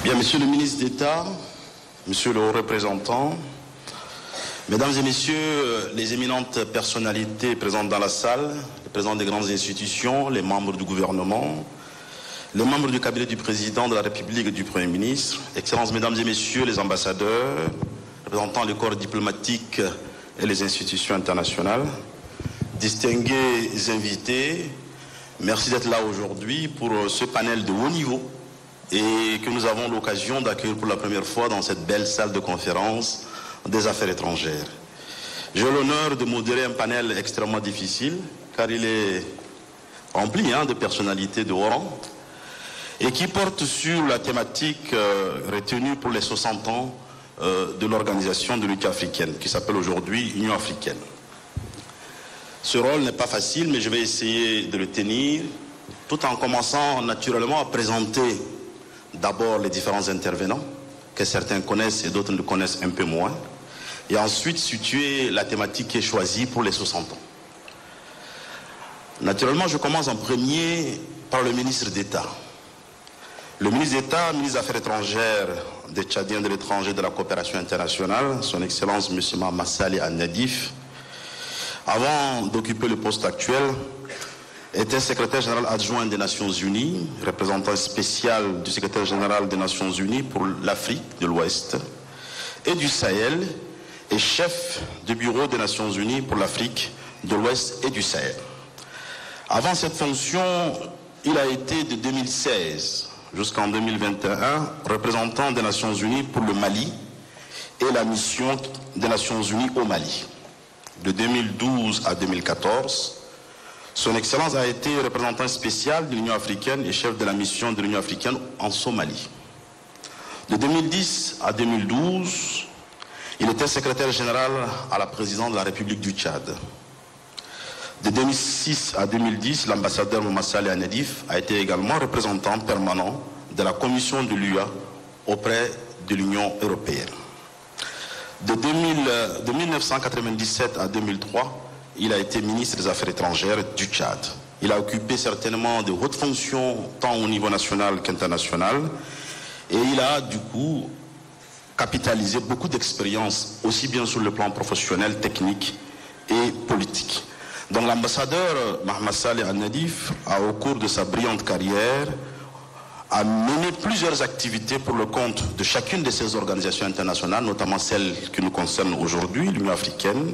Bien, Monsieur le ministre d'État, Monsieur le haut représentant, Mesdames et Messieurs les éminentes personnalités présentes dans la salle, les présidents des grandes institutions, les membres du gouvernement, les membres du cabinet du président de la République et du Premier ministre, Excellences, Mesdames et Messieurs les ambassadeurs, représentant les corps diplomatiques et les institutions internationales, distingués invités, merci d'être là aujourd'hui pour ce panel de haut niveau et que nous avons l'occasion d'accueillir pour la première fois dans cette belle salle de conférence des affaires étrangères. J'ai l'honneur de modérer un panel extrêmement difficile car il est rempli de personnalités de haut rang et qui porte sur la thématique retenue pour les 60 ans de l'organisation de l'Union africaine qui s'appelle aujourd'hui Union africaine. Ce rôle n'est pas facile mais je vais essayer de le tenir tout en commençant naturellement à présenter d'abord les différents intervenants que certains connaissent et d'autres ne connaissent un peu moins, et ensuite situer la thématique qui est choisie pour les 60 ans. Naturellement, je commence en premier par le ministre d'État. Le ministre d'État, ministre des Affaires étrangères des Tchadiens de l'étranger de la coopération internationale, son Excellence M. Mahamat Saleh Al-Nadif, avant d'occuper le poste actuel, était secrétaire général adjoint des Nations Unies, représentant spécial du secrétaire général des Nations Unies pour l'Afrique de l'Ouest et du Sahel et chef du bureau des Nations Unies pour l'Afrique de l'Ouest et du Sahel. Avant cette fonction, il a été de 2016 jusqu'en 2021 représentant des Nations Unies pour le Mali et la mission des Nations Unies au Mali. De 2012 à 2014, son Excellence a été représentant spécial de l'Union africaine et chef de la mission de l'Union africaine en Somalie. De 2010 à 2012, il était secrétaire général à la présidence de la République du Tchad. De 2006 à 2010, l'ambassadeur Mahamat Saleh Al-Nadif a été également représentant permanent de la commission de l'UA auprès de l'Union européenne. De 1997 à 2003, il a été ministre des Affaires étrangères du Tchad. Il a occupé certainement de hautes fonctions tant au niveau national qu'international et il a du coup capitalisé beaucoup d'expérience aussi bien sur le plan professionnel, technique et politique. Donc l'ambassadeur Mahamat Saleh Al-Nadif a au cours de sa brillante carrière a mené plusieurs activités pour le compte de chacune de ces organisations internationales, notamment celle qui nous concerne aujourd'hui, l'Union africaine.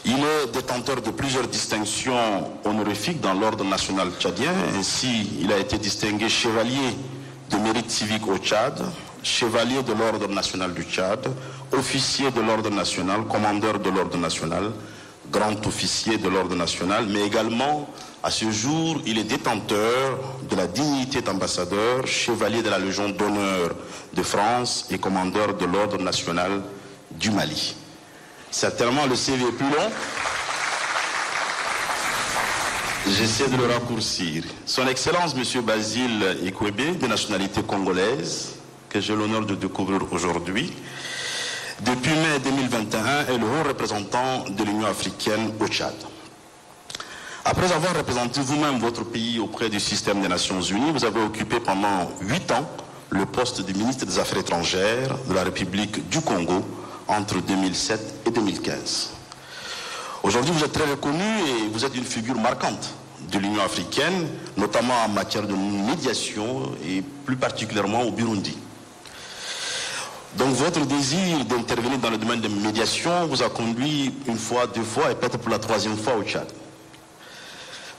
Il est détenteur de plusieurs distinctions honorifiques dans l'ordre national tchadien. Ainsi, il a été distingué chevalier de mérite civique au Tchad, chevalier de l'ordre national du Tchad, officier de l'ordre national, commandeur de l'ordre national, grand officier de l'ordre national, mais également, à ce jour, il est détenteur de la dignité d'ambassadeur, chevalier de la Légion d'honneur de France et commandeur de l'ordre national du Mali. Certainement, le CV est plus long. J'essaie de le raccourcir. Son Excellence, M. Basile Ikwebe, de nationalité congolaise, que j'ai l'honneur de découvrir aujourd'hui, depuis mai 2021, est le haut représentant de l'Union africaine au Tchad. Après avoir représenté vous-même votre pays auprès du système des Nations Unies, vous avez occupé pendant 8 ans le poste de ministre des Affaires étrangères de la République du Congo entre 2007 et 2015. Aujourd'hui, vous êtes très reconnu et vous êtes une figure marquante de l'Union africaine, notamment en matière de médiation et plus particulièrement au Burundi. Donc votre désir d'intervenir dans le domaine de médiation vous a conduit une fois, 2 fois et peut-être pour la 3e fois au Tchad.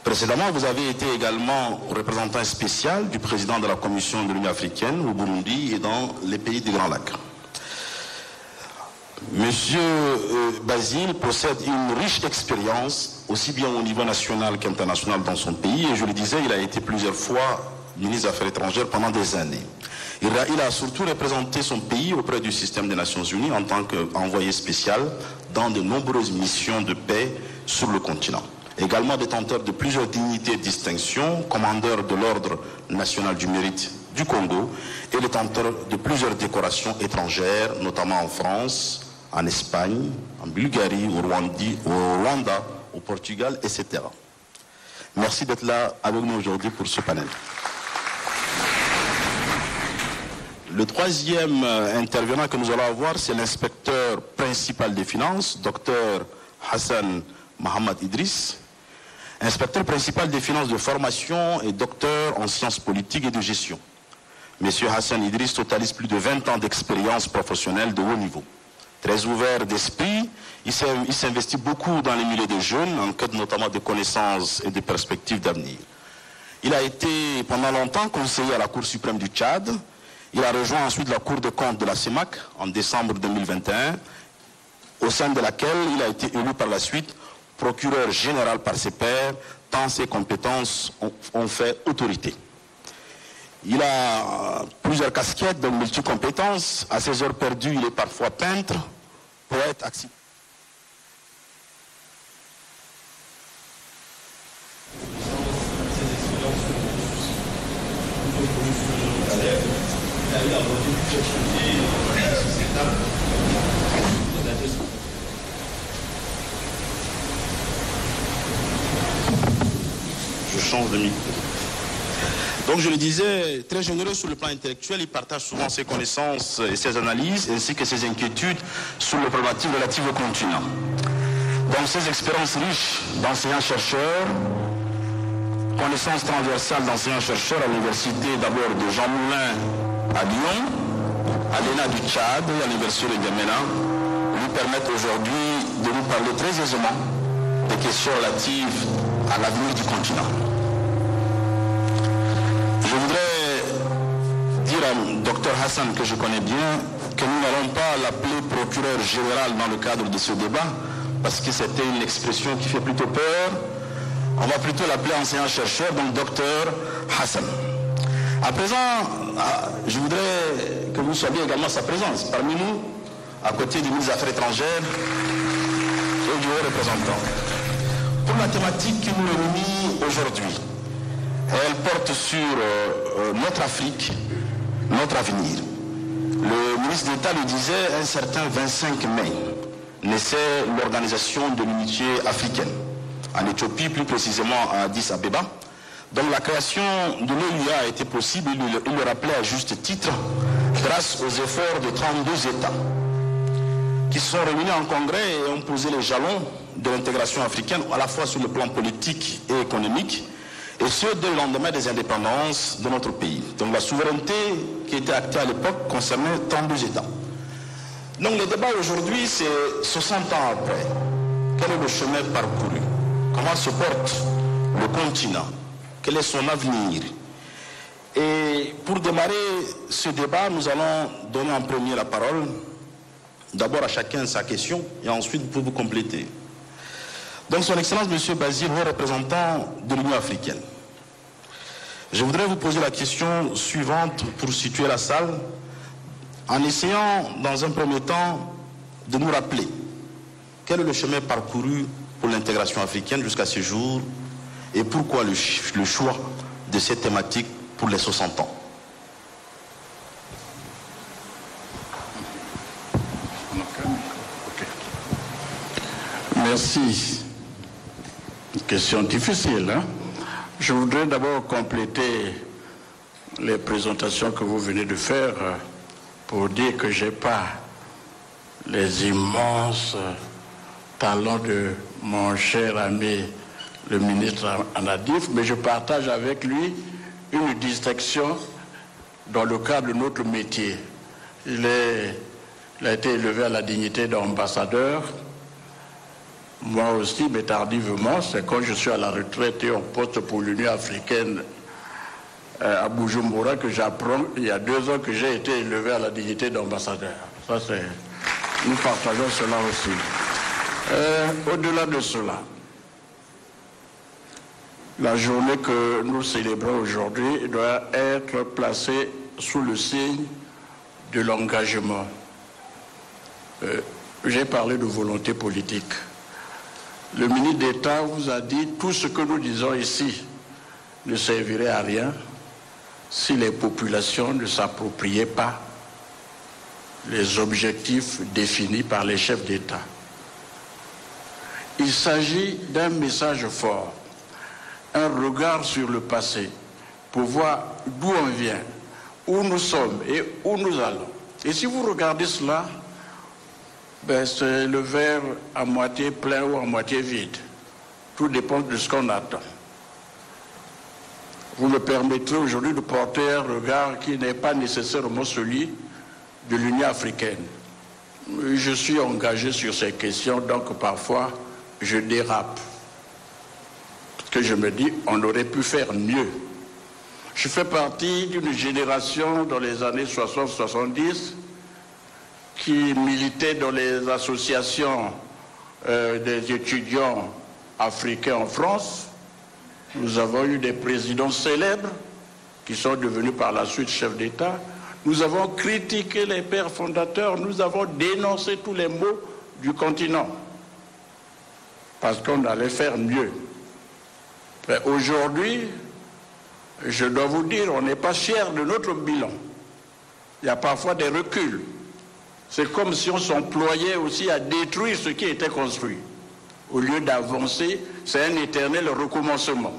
Précédemment, vous avez été également représentant spécial du président de la Commission de l'Union africaine au Burundi et dans les pays du Grand Lac. Monsieur Basile possède une riche expérience, aussi bien au niveau national qu'international dans son pays, et je le disais, il a été plusieurs fois ministre des Affaires étrangères pendant des années. Il a surtout représenté son pays auprès du système des Nations Unies en tant qu'envoyé spécial dans de nombreuses missions de paix sur le continent. Également détenteur de plusieurs dignités et distinctions, commandeur de l'Ordre national du mérite du Congo et détenteur de plusieurs décorations étrangères, notamment en France, en Espagne, en Bulgarie, au Rwanda, au Portugal, etc. Merci d'être là avec nous aujourd'hui pour ce panel. Le troisième intervenant que nous allons avoir, c'est l'inspecteur principal des finances, Dr Hassan Mohamed Idriss, inspecteur principal des finances de formation et docteur en sciences politiques et de gestion. Monsieur Hassan Idriss totalise plus de 20 ans d'expérience professionnelle de haut niveau. Très ouvert d'esprit, il s'investit beaucoup dans les milieux des jeunes, en quête notamment de connaissances et de perspectives d'avenir. Il a été pendant longtemps conseiller à la Cour suprême du Tchad. Il a rejoint ensuite la Cour des comptes de la CEMAC en décembre 2021, au sein de laquelle il a été élu par la suite procureur général par ses pairs, tant ses compétences ont fait autorité. Il a plusieurs casquettes, donc multi-compétences. À ses heures perdues, il est parfois peintre, poète, accident. Je change de micro. Donc je le disais, très généreux sur le plan intellectuel, il partage souvent ses connaissances et ses analyses, ainsi que ses inquiétudes sur les problématiques relatives au continent. Donc ses expériences riches d'enseignant-chercheur, connaissances transversales d'enseignant-chercheur à l'université d'abord de Jean Moulin à Lyon, à l'ENA du Tchad et à l'université de N'Djamena, lui permettent aujourd'hui de nous parler très aisément des questions relatives à l'avenir du continent. Je voudrais dire à Dr Hassan, que je connais bien, que nous n'allons pas l'appeler procureur général dans le cadre de ce débat, parce que c'était une expression qui fait plutôt peur. On va plutôt l'appeler enseignant-chercheur, donc Dr Hassan. À présent, je voudrais que vous sachiez également sa présence parmi nous, à côté du ministre des Affaires étrangères et du haut représentant. Pour la thématique qui nous réunit aujourd'hui, elle porte sur notre Afrique, notre avenir. Le ministre d'État le disait, un certain 25 mai, naissait l'Organisation de l'Unité africaine, en Éthiopie, plus précisément à Addis Abeba. Donc la création de l'OUA a été possible, il le rappelait à juste titre, grâce aux efforts de 32 États qui se sont réunis en congrès et ont posé les jalons de l'intégration africaine, à la fois sur le plan politique et économique, et ce, dès le lendemain des indépendances de notre pays. Donc la souveraineté qui était actée à l'époque concernait 32 États. Donc le débat aujourd'hui, c'est 60 ans après. Quel est le chemin parcouru? Comment se porte le continent? Quel est son avenir? Et pour démarrer ce débat, nous allons donner en premier la parole, d'abord à chacun sa question, et ensuite vous pouvez vous compléter. Donc son Excellence M. Bazir, haut représentant de l'Union africaine. Je voudrais vous poser la question suivante pour situer la salle, en essayant dans un premier temps de nous rappeler quel est le chemin parcouru pour l'intégration africaine jusqu'à ce jour et pourquoi le choix de cette thématique pour les 60 ans. Merci. Une question difficile, hein? Je voudrais d'abord compléter les présentations que vous venez de faire pour dire que je n'ai pas les immenses talents de mon cher ami le ministre Anadif, mais je partage avec lui une distinction dans le cadre de notre métier. Il a été élevé à la dignité d'ambassadeur. Moi aussi, mais tardivement, c'est quand je suis à la retraite et au poste pour l'Union africaine à Bujumbura que j'apprends, il y a 2 ans, que j'ai été élevé à la dignité d'ambassadeur. Ça, c'est... Nous partageons cela aussi. Au-delà de cela, la journée que nous célébrons aujourd'hui doit être placée sous le signe de l'engagement. J'ai parlé de volonté politique. Le ministre d'État vous a dit tout ce que nous disons ici ne servirait à rien si les populations ne s'appropriaient pas les objectifs définis par les chefs d'État. Il s'agit d'un message fort, un regard sur le passé pour voir d'où on vient, où nous sommes et où nous allons. Et si vous regardez cela, ben c'est le verre à moitié plein ou à moitié vide. Tout dépend de ce qu'on attend. Vous me permettrez aujourd'hui de porter un regard qui n'est pas nécessairement celui de l'Union africaine. Je suis engagé sur ces questions, donc parfois je dérape. Parce que je me dis, on aurait pu faire mieux. Je fais partie d'une génération dans les années 60-70 qui militait dans les associations des étudiants africains en France. Nous avons eu des présidents célèbres qui sont devenus par la suite chefs d'État. Nous avons critiqué les pères fondateurs, nous avons dénoncé tous les maux du continent parce qu'on allait faire mieux. Aujourd'hui, je dois vous dire, on n'est pas fiers de notre bilan. Il y a parfois des reculs. C'est comme si on s'employait aussi à détruire ce qui était construit. Au lieu d'avancer, c'est un éternel recommencement.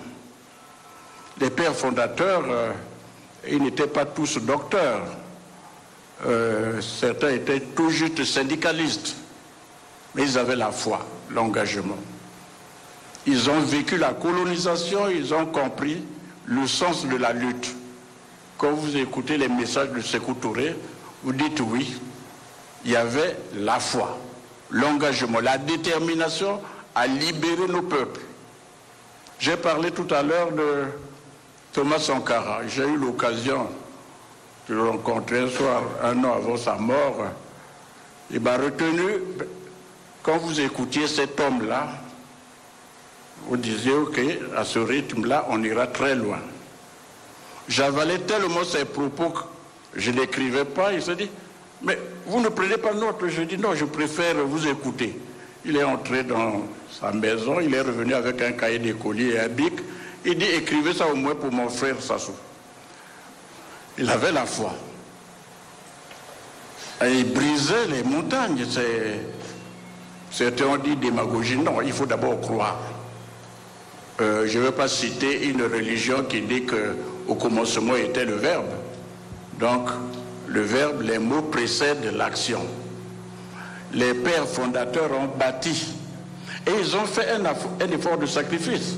Les pères fondateurs, ils n'étaient pas tous docteurs. Certains étaient tout juste syndicalistes. Mais ils avaient la foi, l'engagement. Ils ont vécu la colonisation, ils ont compris le sens de la lutte. Quand vous écoutez les messages de Sékou Touré, vous dites oui, il y avait la foi, l'engagement, la détermination à libérer nos peuples. J'ai parlé tout à l'heure de Thomas Sankara. J'ai eu l'occasion de le rencontrer un soir, un an avant sa mort. Il m'a retenu, quand vous écoutiez cet homme-là, vous disiez, ok, à ce rythme-là, on ira très loin. J'avalais tellement ses propos que je n'écrivais pas. Il se dit, mais vous ne prenez pas note. Je dis, non, je préfère vous écouter. Il est entré dans sa maison, il est revenu avec un cahier d'écolier et un bic. Il dit, écrivez ça au moins pour mon frère Sassou. Il avait la foi. Et il brisait les montagnes. Certains ont dit démagogie. Non, il faut d'abord croire. Je ne veux pas citer une religion qui dit qu'au commencement était le verbe. Donc, le verbe, les mots précèdent l'action. Les pères fondateurs ont bâti. Et ils ont fait un effort de sacrifice.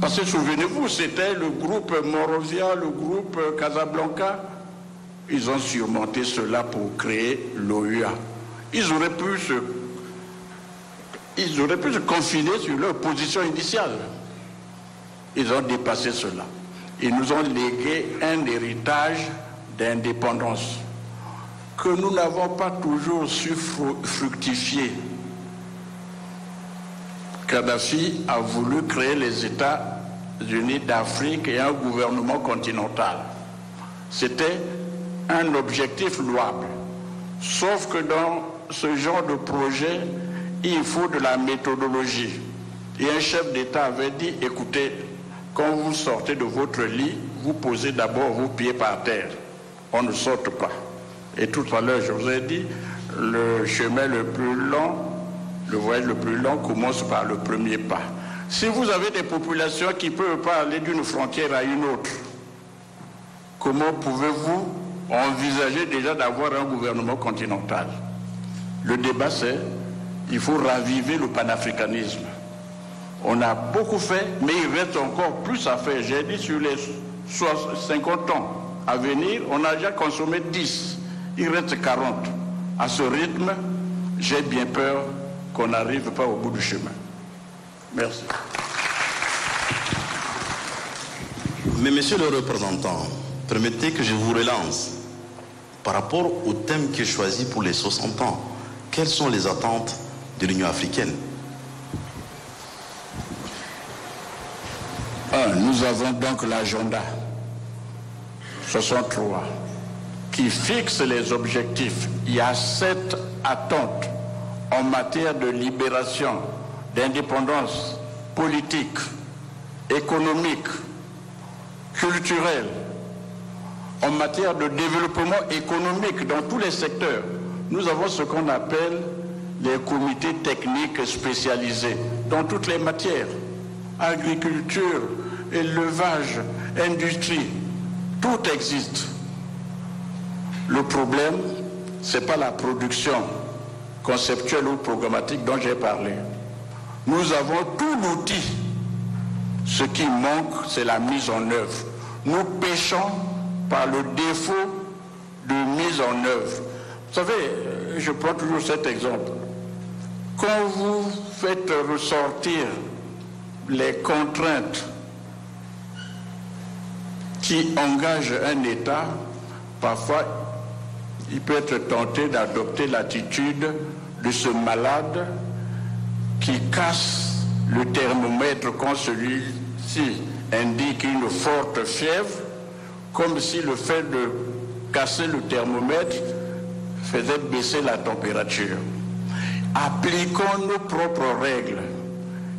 Parce que souvenez-vous, c'était le groupe Morovia, le groupe Casablanca. Ils ont surmonté cela pour créer l'OUA. Ils auraient pu se confiner sur leur position initiale. Ils ont dépassé cela. Ils nous ont légué un héritage d'indépendance que nous n'avons pas toujours su fructifier. Kadhafi a voulu créer les États-Unis d'Afrique et un gouvernement continental. C'était un objectif louable. Sauf que dans ce genre de projet, il faut de la méthodologie. Et un chef d'État avait dit, écoutez, quand vous sortez de votre lit, vous posez d'abord vos pieds par terre. On ne saute pas. Et tout à l'heure, je vous ai dit, le chemin le plus long, le voyage le plus long commence par le premier pas. Si vous avez des populations qui ne peuvent pas aller d'une frontière à une autre, comment pouvez-vous envisager déjà d'avoir un gouvernement continental? Le débat, c'est il faut raviver le panafricanisme. On a beaucoup fait, mais il reste encore plus à faire. J'ai dit sur les 50 ans à venir, on a déjà consommé 10. Il reste 40. À ce rythme, j'ai bien peur qu'on n'arrive pas au bout du chemin. Merci. Mais monsieur le représentant, permettez que je vous relance. Par rapport au thème qui est choisi pour les 60 ans, quelles sont les attentes de l'Union africaine? Nous avons donc l'agenda 63 qui fixe les objectifs. Il y a 7 attentes en matière de libération, d'indépendance politique, économique, culturelle, en matière de développement économique dans tous les secteurs. Nous avons ce qu'on appelle les comités techniques spécialisés dans toutes les matières, agriculture, élevage, industrie. Tout existe. Le problème, ce n'est pas la production conceptuelle ou programmatique dont j'ai parlé. Nous avons tout l'outil. Ce qui manque, c'est la mise en œuvre. Nous péchons par le défaut de mise en œuvre. Vous savez, je prends toujours cet exemple. Quand vous faites ressortir les contraintes qui engagent un État, parfois il peut être tenté d'adopter l'attitude de ce malade qui casse le thermomètre quand celui-ci indique une forte fièvre, comme si le fait de casser le thermomètre faisait baisser la température. Appliquons nos propres règles.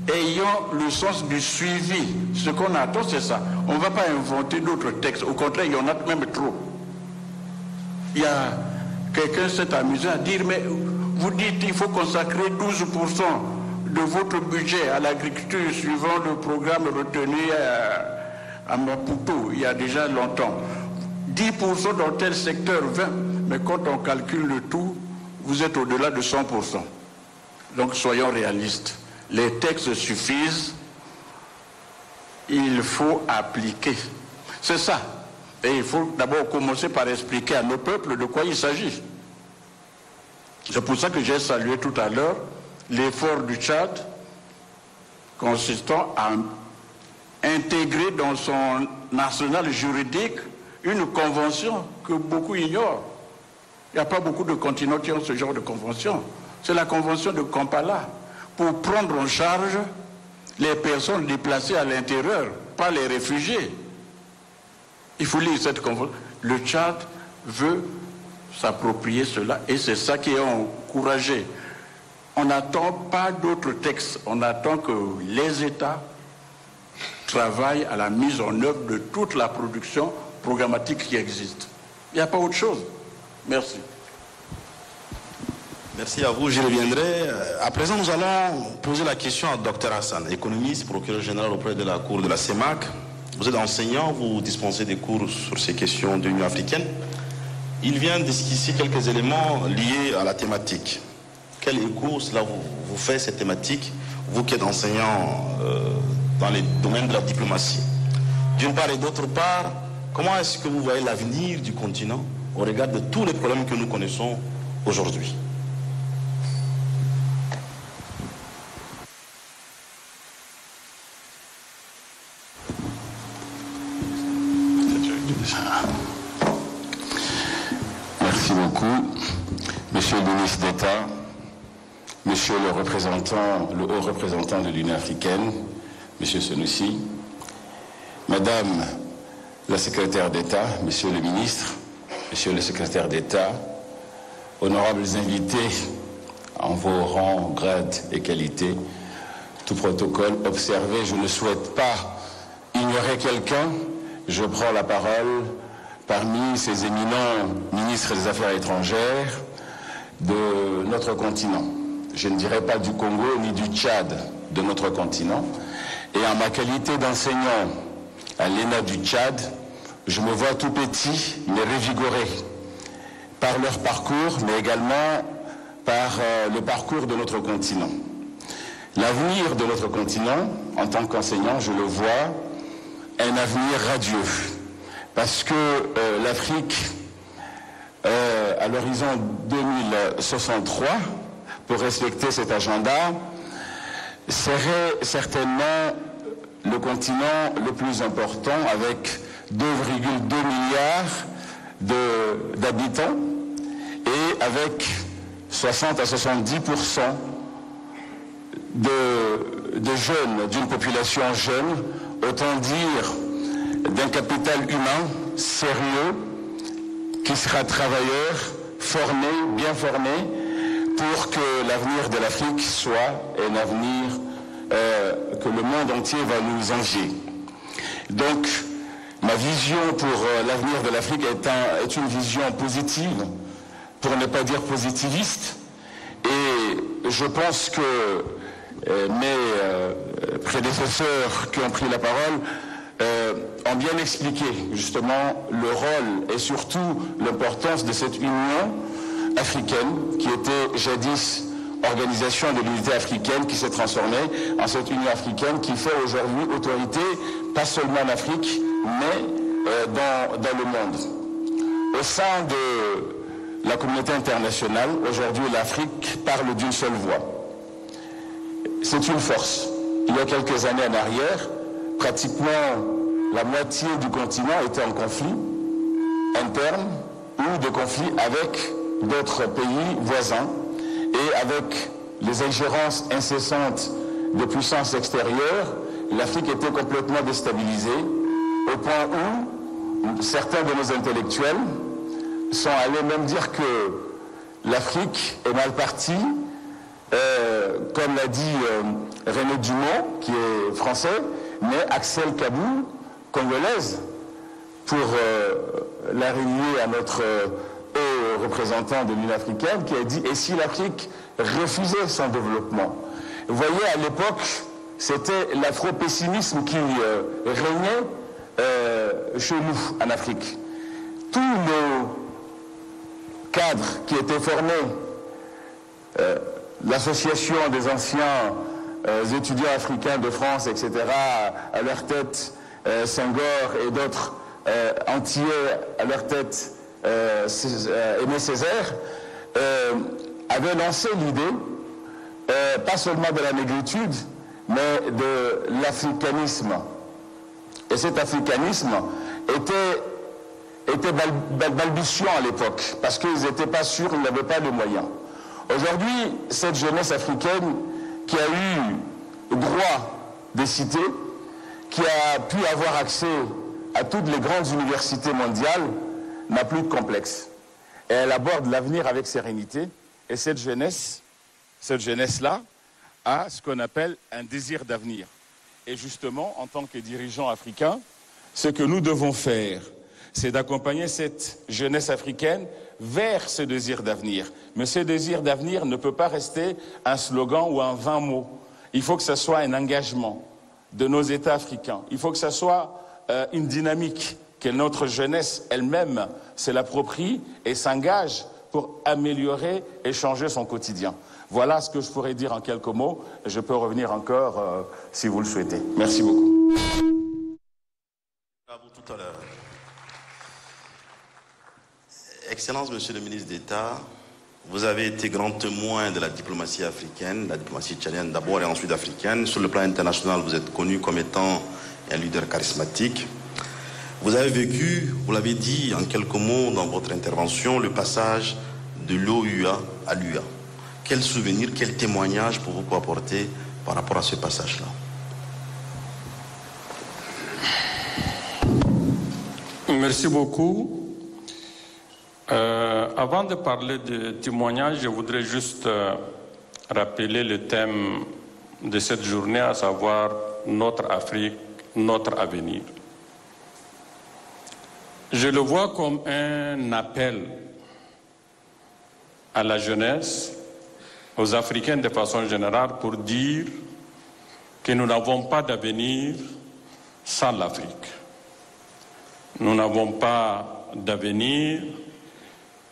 Ayons le sens du suivi. Ce qu'on attend, c'est ça. On ne va pas inventer d'autres textes. Au contraire, il y en a même trop. Il y a quelqu'un s'est amusé à dire, mais vous dites qu'il faut consacrer 12% de votre budget à l'agriculture suivant le programme retenu à Maputo il y a déjà longtemps. 10% dans tel secteur, 20%. Mais quand on calcule le tout, vous êtes au-delà de 100%. Donc soyons réalistes. Les textes suffisent, il faut appliquer. C'est ça. Et il faut d'abord commencer par expliquer à nos peuples de quoi il s'agit. C'est pour ça que j'ai salué tout à l'heure l'effort du Tchad consistant à intégrer dans son arsenal juridique une convention que beaucoup ignorent. Il n'y a pas beaucoup de continents qui ont ce genre de convention. C'est la convention de Kampala pour prendre en charge les personnes déplacées à l'intérieur, pas les réfugiés. Il faut lire cette convention. Le Tchad veut s'approprier cela et c'est ça qui est encouragé. On n'attend pas d'autres textes, on attend que les États travaillent à la mise en œuvre de toute la production programmatique qui existe. Il n'y a pas autre chose. Merci. Merci à vous, j'y reviendrai. À présent, nous allons poser la question à Dr Hassan, économiste, procureur général auprès de la Cour de la CEMAC. Vous êtes enseignant, vous dispensez des cours sur ces questions de l'Union africaine. Il vient d'esquisser quelques éléments liés à la thématique. Quel écho cela vous fait, cette thématique, vous qui êtes enseignant dans les domaines de la diplomatie? D'une part et d'autre part, comment est-ce que vous voyez l'avenir du continent au regard de tous les problèmes que nous connaissons aujourd'hui? Merci beaucoup, Monsieur le ministre d'État, Monsieur le haut représentant de l'Union africaine, Monsieur Senussi, Madame la secrétaire d'État, Monsieur le ministre, Monsieur le secrétaire d'État, honorables invités en vos rangs, grades et qualités, tout protocole observé, je ne souhaite pas ignorer quelqu'un. Je prends la parole parmi ces éminents ministres des Affaires étrangères de notre continent. Je ne dirais pas du Congo ni du Tchad, de notre continent. Et en ma qualité d'enseignant à l'ENA du Tchad, je me vois tout petit, mais revigoré par leur parcours, mais également par le parcours de notre continent. L'avenir de notre continent, en tant qu'enseignant, je le vois, un avenir radieux, parce que l'Afrique, à l'horizon 2063, pour respecter cet agenda, serait certainement le continent le plus important, avec 2,2 milliards d'habitants et avec 60 à 70% de jeunes, d'une population jeune, autant dire d'un capital humain sérieux qui sera travailleur, formé, bien formé, pour que l'avenir de l'Afrique soit un avenir que le monde entier va nous envier. Donc, ma vision pour l'avenir de l'Afrique est une vision positive, pour ne pas dire positiviste, et je pense que mes prédécesseurs qui ont pris la parole ont bien expliqué justement le rôle et surtout l'importance de cette Union africaine qui était jadis Organisation de l'unité africaine, qui s'est transformée en cette Union africaine qui fait aujourd'hui autorité, pas seulement en Afrique, mais dans le monde. Au sein de la communauté internationale, aujourd'hui l'Afrique parle d'une seule voix. C'est une force. Il y a quelques années en arrière, pratiquement la moitié du continent était en conflit interne ou de conflit avec d'autres pays voisins. Et avec les ingérences incessantes de puissances extérieures, l'Afrique était complètement déstabilisée, au point où certains de nos intellectuels sont allés même dire que l'Afrique est mal partie, comme l'a dit René Dumont, qui est français, mais Axel Kabou, congolaise, pour la relier à notre représentant de l'Union africaine, qui a dit « Et si l'Afrique refusait son développement ?» Vous voyez, à l'époque, c'était l'afro-pessimisme qui régnait chez nous, en Afrique. Tous nos cadres qui étaient formés, l'association des anciens étudiants africains de France, etc., à leur tête, Senghor et d'autres antillais à leur tête, Aimé Césaire, avait lancé l'idée, pas seulement de la négritude, mais de l'africanisme. Et cet africanisme était balbutiant à l'époque, parce qu'ils n'étaient pas sûrs, ils n'avaient pas de moyens. Aujourd'hui, cette jeunesse africaine qui a eu droit des cités, qui a pu avoir accès à toutes les grandes universités mondiales, n'a plus de complexe. Et elle aborde l'avenir avec sérénité. Et cette jeunesse-là a ce qu'on appelle un désir d'avenir. Et justement, en tant que dirigeants africains, ce que nous devons faire, c'est d'accompagner cette jeunesse africaine vers ce désir d'avenir. Mais ce désir d'avenir ne peut pas rester un slogan ou un vain mot. Il faut que ce soit un engagement de nos États africains. Il faut que ce soit une dynamique que notre jeunesse elle-même se l'approprie et s'engage pour améliorer et changer son quotidien. Voilà ce que je pourrais dire en quelques mots. Je peux revenir encore si vous le souhaitez. Merci beaucoup. À vous tout à l'heure. Excellence, Monsieur le ministre d'État, vous avez été grand témoin de la diplomatie africaine, la diplomatie tchadienne d'abord et ensuite africaine. Sur le plan international, vous êtes connu comme étant un leader charismatique. Vous avez vécu, vous l'avez dit en quelques mots dans votre intervention, le passage de l'OUA à l'UA. Quel souvenir, quel témoignage pouvez-vous apporter par rapport à ce passage-là? Merci beaucoup. Avant de parler de témoignage, je voudrais juste rappeler le thème de cette journée, à savoir notre Afrique, notre avenir. Je le vois comme un appel à la jeunesse, aux Africains de façon générale, pour dire que nous n'avons pas d'avenir sans l'Afrique. Nous n'avons pas d'avenir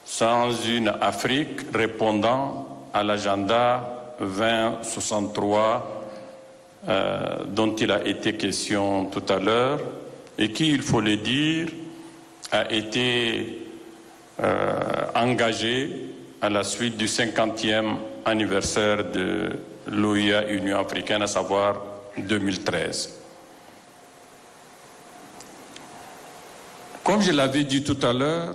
sans une Afrique répondant à l'agenda 2063 dont il a été question tout à l'heure et qui, il faut le dire, a été engagé à la suite du 50e anniversaire de l'OUA Union africaine, à savoir 2013. Comme je l'avais dit tout à l'heure,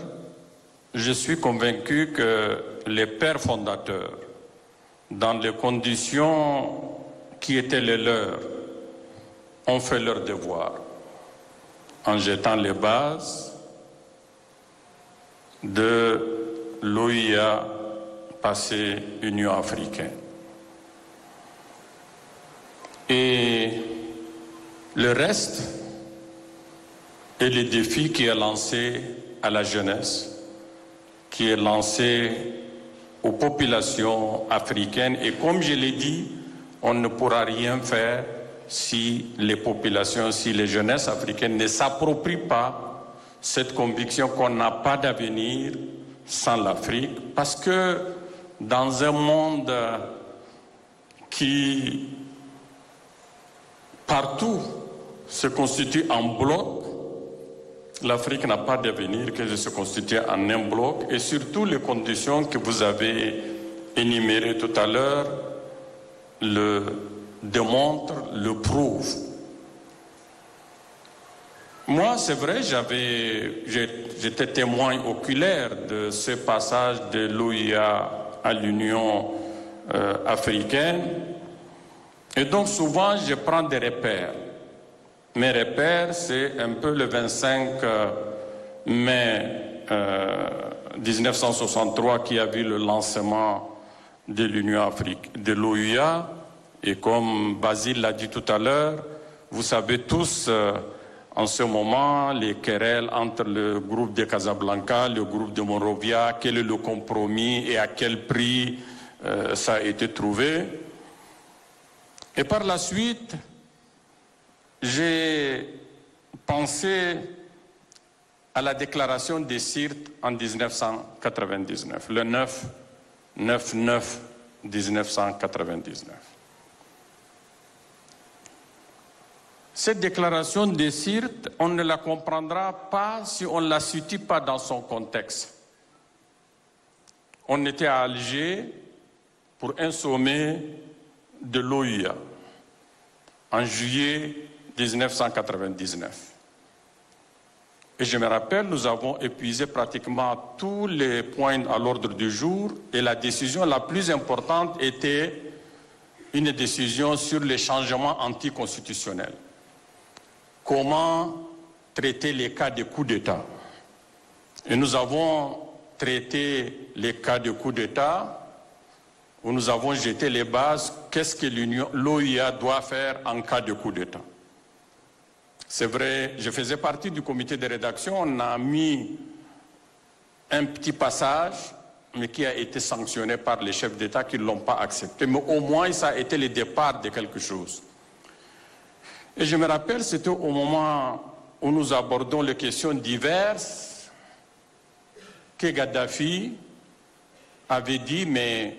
je suis convaincu que les pères fondateurs, dans les conditions qui étaient les leurs, ont fait leur devoir en jetant les bases de l'OUA passée Union africaine. Et le reste est le défi qui est lancé à la jeunesse, qui est lancé aux populations africaines. Et comme je l'ai dit, on ne pourra rien faire si les populations, si les jeunesses africaines ne s'approprient pas cette conviction qu'on n'a pas d'avenir sans l'Afrique, parce que dans un monde qui partout se constitue en bloc, l'Afrique n'a pas d'avenir que de se constituer en un bloc, et surtout les conditions que vous avez énumérées tout à l'heure le démontrent, le prouvent. Moi, c'est vrai, j'étais témoin oculaire de ce passage de l'OIA à l'Union africaine, et donc souvent je prends des repères. Mes repères, c'est un peu le 25 mai 1963 qui a vu le lancement de l'Union africaine, de l'OUA. Et comme Basile l'a dit tout à l'heure, vous savez tous en ce moment les querelles entre le groupe de Casablanca, le groupe de Monrovia, quel est le compromis et à quel prix ça a été trouvé. Et par la suite, j'ai pensé à la déclaration de Sirte en 1999, le 9/9/1999. Cette déclaration de Sirte, on ne la comprendra pas si on ne la situe pas dans son contexte. On était à Alger pour un sommet de l'OUA en juillet 1999. Et je me rappelle, nous avons épuisé pratiquement tous les points à l'ordre du jour et la décision la plus importante était une décision sur les changements anticonstitutionnels. Comment traiter les cas de coup d'État? Et nous avons traité les cas de coup d'État où nous avons jeté les bases. Qu'est-ce que l'OUA doit faire en cas de coup d'État? C'est vrai, je faisais partie du comité de rédaction, on a mis un petit passage, mais qui a été sanctionné par les chefs d'État qui ne l'ont pas accepté. Mais au moins, ça a été le départ de quelque chose. Et je me rappelle, c'était au moment où nous abordons les questions diverses que Kadhafi avait dit, mais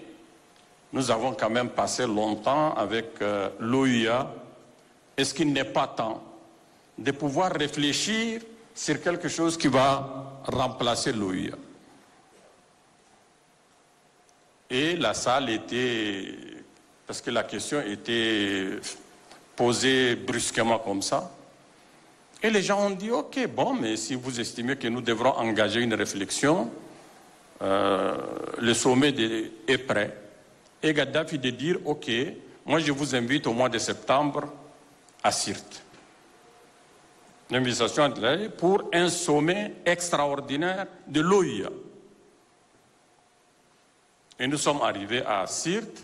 nous avons quand même passé longtemps avec l'OUA. Est-ce qu'il n'est pas temps de pouvoir réfléchir sur quelque chose qui va remplacer l'OUA? Et la salle était, parce que la question était posée brusquement comme ça, et les gens ont dit, ok, bon, mais si vous estimez que nous devrons engager une réflexion, le sommet est prêt. Et Kadhafi de dire, ok, moi je vous invite au mois de septembre à Sirte. L'invitation pour un sommet extraordinaire de l'OUA. Et nous sommes arrivés à Sirte,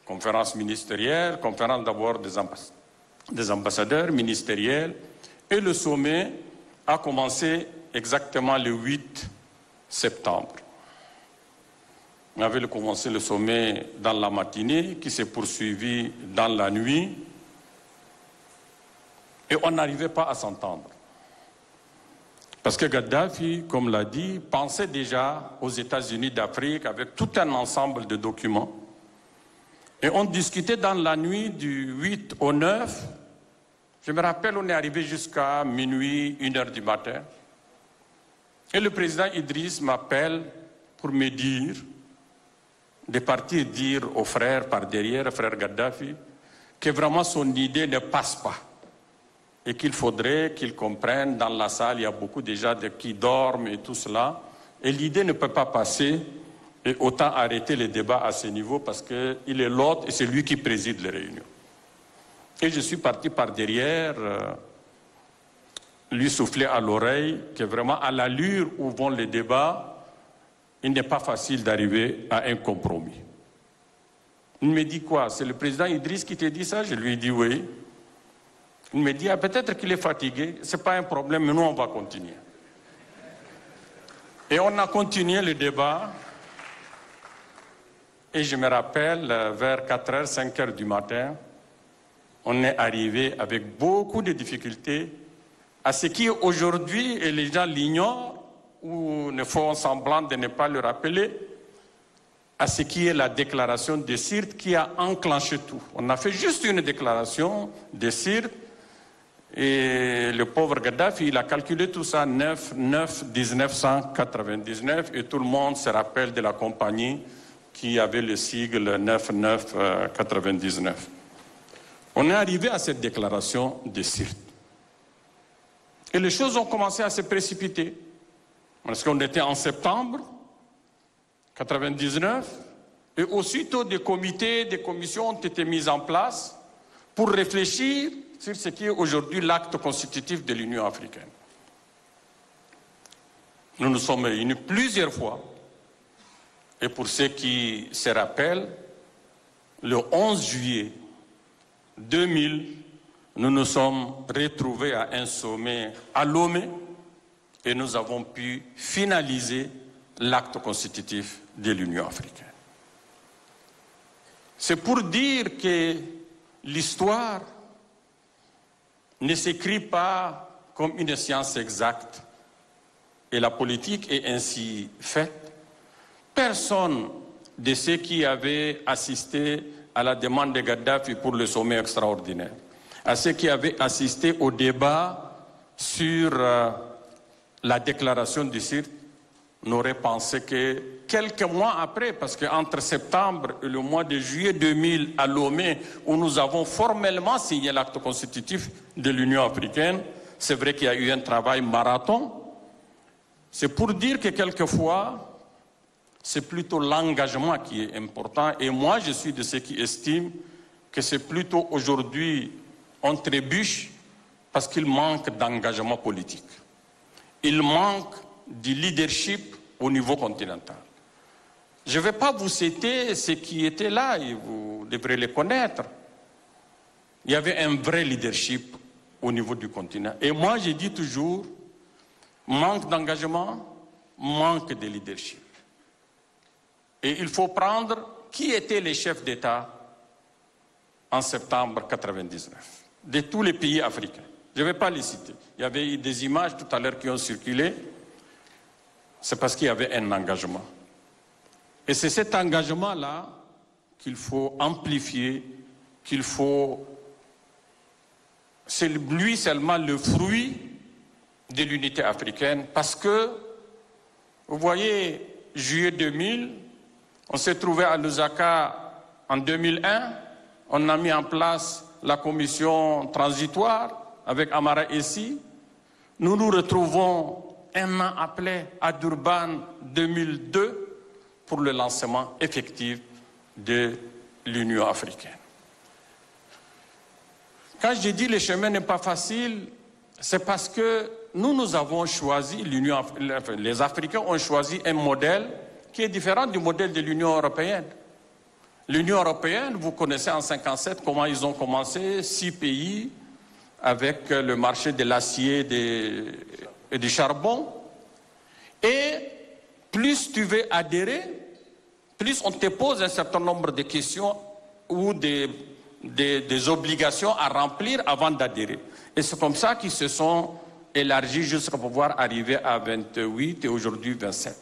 conférence ministérielle, conférence d'abord des ambassadeurs ministériels, et le sommet a commencé exactement le 8 septembre. On avait commencé le sommet dans la matinée, qui s'est poursuivi dans la nuit, et on n'arrivait pas à s'entendre. Parce que Kadhafi, comme l'a dit, pensait déjà aux États-Unis d'Afrique avec tout un ensemble de documents. Et on discutait dans la nuit du 8 au 9. Je me rappelle, on est arrivé jusqu'à minuit, 1h du matin. Et le président Idriss m'appelle pour me dire, de partir dire aux frères par derrière, frère Kadhafi, que vraiment son idée ne passe pas. Et qu'il faudrait qu'ils comprennent, dans la salle, il y a beaucoup déjà qui dorment et tout cela. Et l'idée ne peut pas passer, et autant arrêter les débats à ce niveau parce qu'il est l'hôte et c'est lui qui préside les réunions. Et je suis parti par derrière, lui souffler à l'oreille que vraiment à l'allure où vont les débats, il n'est pas facile d'arriver à un compromis. Il me dit quoi? C'est le président Idriss qui te dit ça? Je lui ai dit oui. Il me dit, ah, peut-être qu'il est fatigué, ce n'est pas un problème, mais nous, on va continuer. Et on a continué le débat. Et je me rappelle, vers 4h, 5h du matin, on est arrivé avec beaucoup de difficultés à ce qui aujourd'hui, et les gens l'ignorent ou ne font semblant de ne pas le rappeler, à ce qui est la déclaration de Sirte qui a enclenché tout. On a fait juste une déclaration de Sirte et le pauvre Gaddafi, il a calculé tout ça 9/9/1999 et tout le monde se rappelle de la compagnie qui avait le sigle 9/9/99. On est arrivé à cette déclaration de Sirte. Et les choses ont commencé à se précipiter. Parce qu'on était en septembre 1999, et aussitôt des comités, des commissions ont été mises en place pour réfléchir sur ce qui est aujourd'hui l'acte constitutif de l'Union africaine. Nous nous sommes réunis plusieurs fois, et pour ceux qui se rappellent, le 11 juillet 2000, nous nous sommes retrouvés à un sommet à Lomé et nous avons pu finaliser l'acte constitutif de l'Union africaine. C'est pour dire que l'histoire ne s'écrit pas comme une science exacte et la politique est ainsi faite. Personne de ceux qui avaient assisté à la demande de Gaddafi pour le sommet extraordinaire, à ceux qui avaient assisté au débat sur la déclaration de Sirte, n'aurait pensé que quelques mois après, parce qu'entre septembre et le mois de juillet 2000 à Lomé, où nous avons formellement signé l'acte constitutif de l'Union africaine, c'est vrai qu'il y a eu un travail marathon. C'est pour dire que quelquefois, c'est plutôt l'engagement qui est important. Et moi, je suis de ceux qui estiment que c'est plutôt aujourd'hui, on trébuche parce qu'il manque d'engagement politique. Il manque du leadership au niveau continental. Je ne vais pas vous citer ceux qui étaient là, et vous devrez les connaître. Il y avait un vrai leadership au niveau du continent. Et moi, je dis toujours, manque d'engagement, manque de leadership. Et il faut prendre qui étaient les chefs d'État en septembre 1999, de tous les pays africains. Je ne vais pas les citer. Il y avait eu des images tout à l'heure qui ont circulé. C'est parce qu'il y avait un engagement. Et c'est cet engagement-là qu'il faut amplifier, qu'il faut... C'est lui seulement le fruit de l'unité africaine. Parce que, vous voyez, juillet 2000, on s'est trouvé à Lusaka en 2001. On a mis en place la commission transitoire avec Amara Essi. Nous nous retrouvons un an après à Durban 2002 pour le lancement effectif de l'Union africaine. Quand je dis le chemin n'est pas facile, c'est parce que nous avons choisi, les Africains ont choisi un modèle qui est différent du modèle de l'Union européenne. L'Union européenne, vous connaissez en 1957 comment ils ont commencé, 6 pays avec le marché de l'acier et du charbon. Et plus tu veux adhérer, plus on te pose un certain nombre de questions ou des obligations à remplir avant d'adhérer. Et c'est comme ça qu'ils se sont élargis jusqu'à pouvoir arriver à 28 et aujourd'hui 27.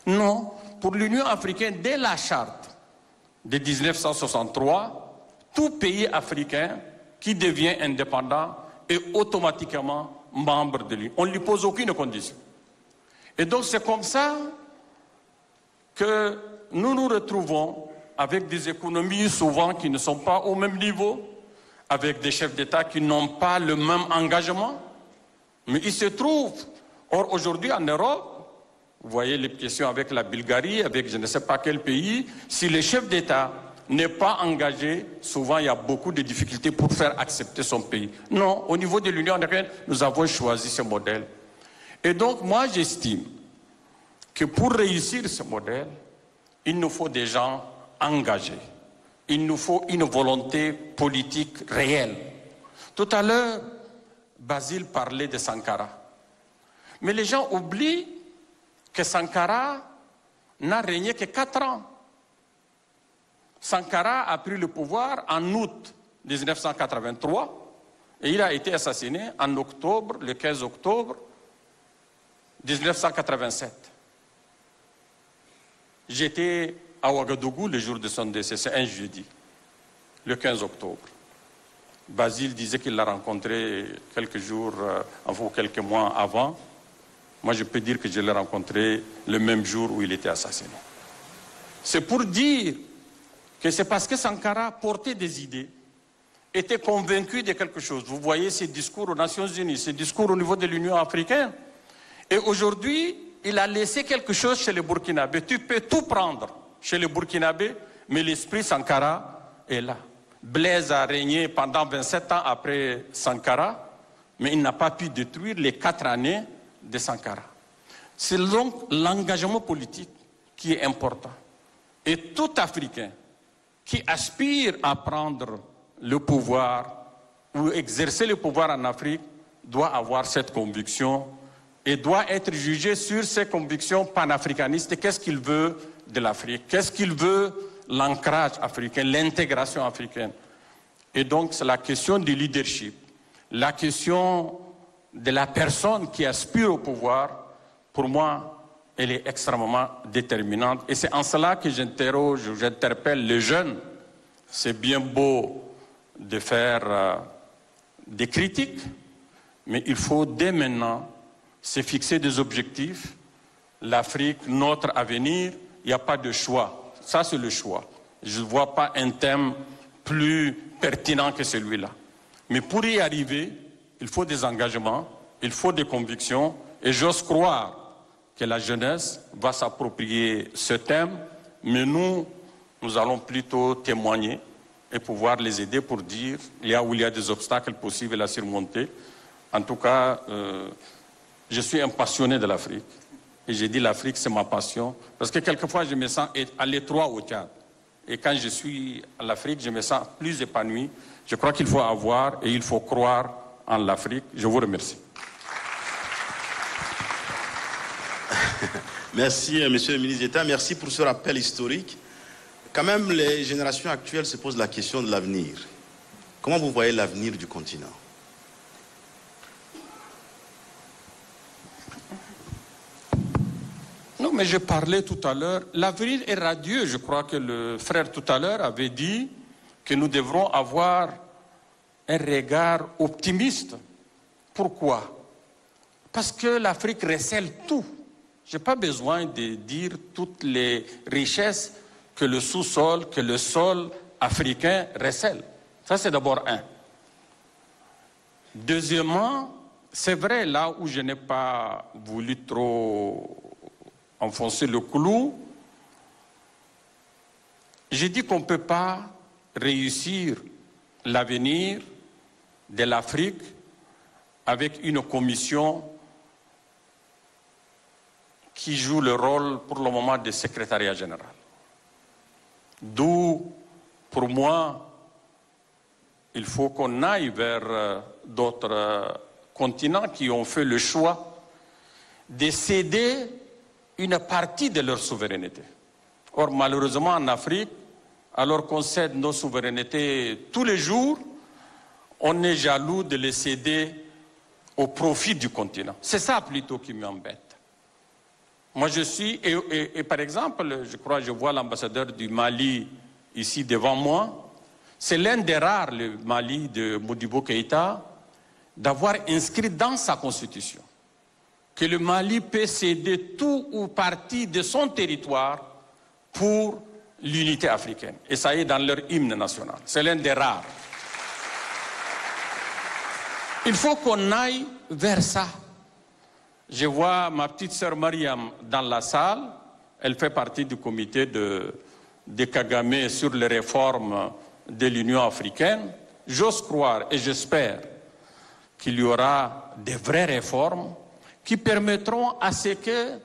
Non, pour l'Union africaine, dès la charte de 1963, tout pays africain qui devient indépendant est automatiquement membre de l'Union. On ne lui pose aucune condition. Et donc c'est comme ça que nous nous retrouvons avec des économies souvent qui ne sont pas au même niveau, avec des chefs d'État qui n'ont pas le même engagement. Mais il se trouve, or aujourd'hui en Europe, vous voyez les questions avec la Bulgarie, avec je ne sais pas quel pays, si le chef d'État n'est pas engagé, souvent il y a beaucoup de difficultés pour faire accepter son pays. Non, au niveau de l'Union européenne, nous avons choisi ce modèle. Et donc moi j'estime que pour réussir ce modèle, il nous faut des gens engagés. Il nous faut une volonté politique réelle. Tout à l'heure, Basile parlait de Sankara. Mais les gens oublient que Sankara n'a régné que 4 ans. Sankara a pris le pouvoir en août 1983 et il a été assassiné en octobre, le 15 octobre 1987. J'étais à Ouagadougou le jour de son décès, c'est un jeudi, le 15 octobre. Basile disait qu'il l'a rencontré quelques jours, ou quelques mois avant. Moi, je peux dire que je l'ai rencontré le même jour où il était assassiné. C'est pour dire que c'est parce que Sankara portait des idées, était convaincu de quelque chose. Vous voyez ses discours aux Nations Unies, ses discours au niveau de l'Union africaine. Et aujourd'hui, il a laissé quelque chose chez les Burkinabés. Tu peux tout prendre chez les Burkinabés, mais l'esprit Sankara est là. Blaise a régné pendant 27 ans après Sankara, mais il n'a pas pu détruire les 4 années de Sankara. C'est donc l'engagement politique qui est important. Et tout Africain qui aspire à prendre le pouvoir ou exercer le pouvoir en Afrique doit avoir cette conviction et doit être jugé sur ses convictions panafricanistes. Qu'est-ce qu'il veut de l'Afrique? Qu'est-ce qu'il veut l'ancrage africain, l'intégration africaine? Et donc c'est la question du leadership, la question de la personne qui aspire au pouvoir, pour moi, elle est extrêmement déterminante. Et c'est en cela que j'interpelle les jeunes. C'est bien beau de faire des critiques, mais il faut dès maintenant se fixer des objectifs. L'Afrique, notre avenir, il n'y a pas de choix. Ça, c'est le choix. Je ne vois pas un thème plus pertinent que celui-là. Mais pour y arriver, il faut des engagements, il faut des convictions, et j'ose croire que la jeunesse va s'approprier ce thème, mais nous allons plutôt témoigner et pouvoir les aider pour dire là où il y a des obstacles possibles à surmonter. En tout cas, je suis un passionné de l'Afrique. Et j'ai dit l'Afrique, c'est ma passion. Parce que quelquefois, je me sens à l'étroit au Tchad. Et quand je suis à l'Afrique, je me sens plus épanoui. Je crois qu'il faut avoir et il faut croire en l'Afrique. Je vous remercie. Merci, monsieur le ministre d'État. Merci pour ce rappel historique. Quand même, les générations actuelles se posent la question de l'avenir. Comment vous voyez l'avenir du continent? Non, mais je parlais tout à l'heure. L'avenir est radieux. Je crois que le frère tout à l'heure avait dit que nous devrons avoir un regard optimiste. Pourquoi? Parce que l'Afrique recèle tout. Je n'ai pas besoin de dire toutes les richesses que le sous-sol, que le sol africain recèle. Ça, c'est d'abord un. Deuxièmement, c'est vrai, là où je n'ai pas voulu trop enfoncer le clou, j'ai dit qu'on ne peut pas réussir l'avenir de l'Afrique avec une commission qui joue le rôle pour le moment de secrétariat général. D'où, pour moi, il faut qu'on aille vers d'autres continents qui ont fait le choix de céder une partie de leur souveraineté. Or, malheureusement, en Afrique, alors qu'on cède nos souverainetés tous les jours, on est jaloux de les céder au profit du continent. C'est ça plutôt qui m'embête. Moi, je suis, et par exemple, je vois l'ambassadeur du Mali ici devant moi. C'est l'un des rares, le Mali de Modibo Keïta, d'avoir inscrit dans sa constitution que le Mali peut céder tout ou partie de son territoire pour l'unité africaine. Et ça est dans leur hymne national. C'est l'un des rares. Il faut qu'on aille vers ça. Je vois ma petite sœur Mariam dans la salle. Elle fait partie du comité de Kagame sur les réformes de l'Union africaine. J'ose croire et j'espère qu'il y aura des vraies réformes qui permettront à ce que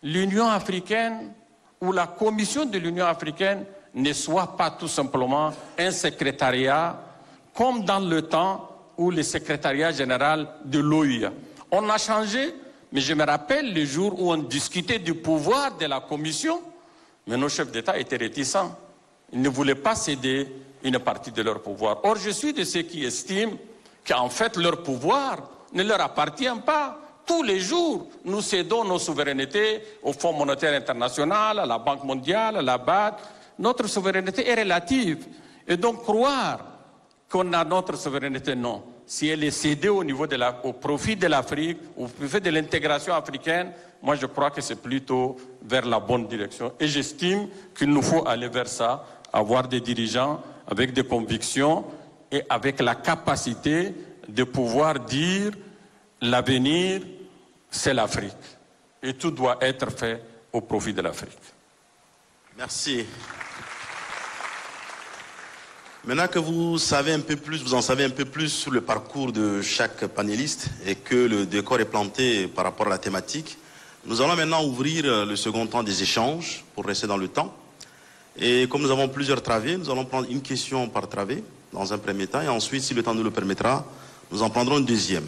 l'Union africaine ou la Commission de l'Union africaine ne soit pas tout simplement un secrétariat comme dans le temps où le secrétariat général de l'OUA. On a changé, mais je me rappelle le jour où on discutait du pouvoir de la Commission, mais nos chefs d'État étaient réticents. Ils ne voulaient pas céder une partie de leur pouvoir. Or, je suis de ceux qui estiment qu'en fait, leur pouvoir ne leur appartient pas. Tous les jours, nous cédons nos souverainetés au Fonds monétaire international, à la Banque mondiale, à la BAD. Notre souveraineté est relative. Et donc, croire qu'on a notre souveraineté, non. Si elle est cédée au profit de l'Afrique, au profit de l'intégration africaine, moi je crois que c'est plutôt vers la bonne direction. Et j'estime qu'il nous faut aller vers ça, avoir des dirigeants avec des convictions et avec la capacité de pouvoir dire l'avenir, c'est l'Afrique. Et tout doit être fait au profit de l'Afrique. Merci. Maintenant que vous savez un peu plus, vous en savez un peu plus sur le parcours de chaque panéliste et que le décor est planté par rapport à la thématique, nous allons maintenant ouvrir le second temps des échanges pour rester dans le temps. Et comme nous avons plusieurs travées, nous allons prendre une question par travée dans un premier temps et ensuite, si le temps nous le permettra, nous en prendrons une deuxième.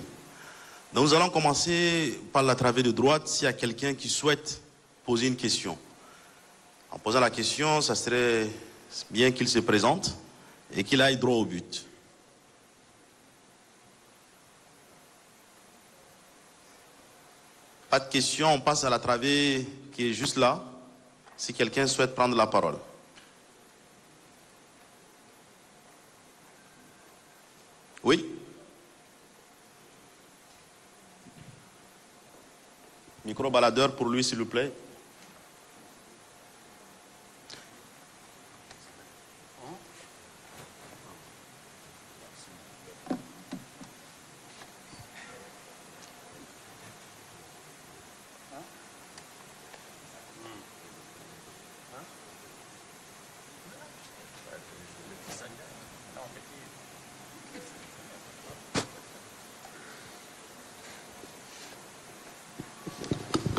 Donc nous allons commencer par la travée de droite s'il y a quelqu'un qui souhaite poser une question. En posant la question, ça serait bien qu'il se présente et qu'il aille droit au but. Pas de questions, on passe à la travée qui est juste là, si quelqu'un souhaite prendre la parole. Oui? Micro baladeur pour lui, s'il vous plaît.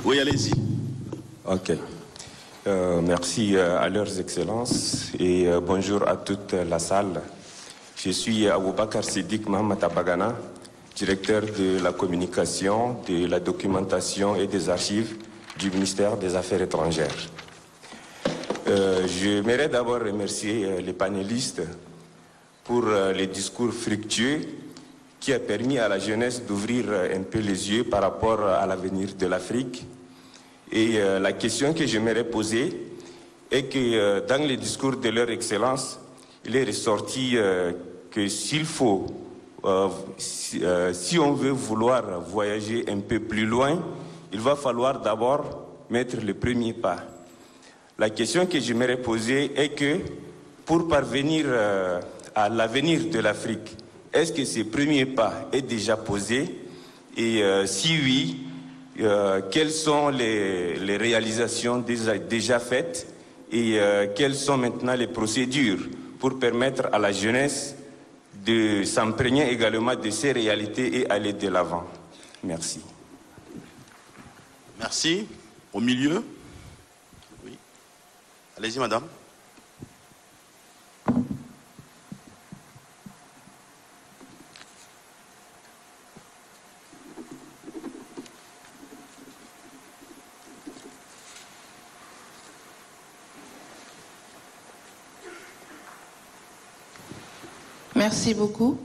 Oui, allez-y. Ok. Merci à leurs excellences et bonjour à toute la salle. Je suis Aboubakar Siddiq Mohamed Abagana, directeur de la communication, de la documentation et des archives du ministère des Affaires étrangères. J'aimerais d'abord remercier les panélistes pour les discours fructueux qui a permis à la jeunesse d'ouvrir un peu les yeux par rapport à l'avenir de l'Afrique. Et la question que j'aimerais poser est que dans les discours de leur excellence, il est ressorti que s'il faut, si on veut vouloir voyager un peu plus loin, il va falloir d'abord mettre le premier pas. La question que j'aimerais poser est que pour parvenir à l'avenir de l'Afrique, est-ce que ce premier pas est déjà posé? Et si oui, quelles sont les réalisations déjà faites et quelles sont maintenant les procédures pour permettre à la jeunesse de s'imprégner également de ces réalités et aller de l'avant? Merci. Merci. Au milieu. Oui. Allez-y, madame. Merci beaucoup.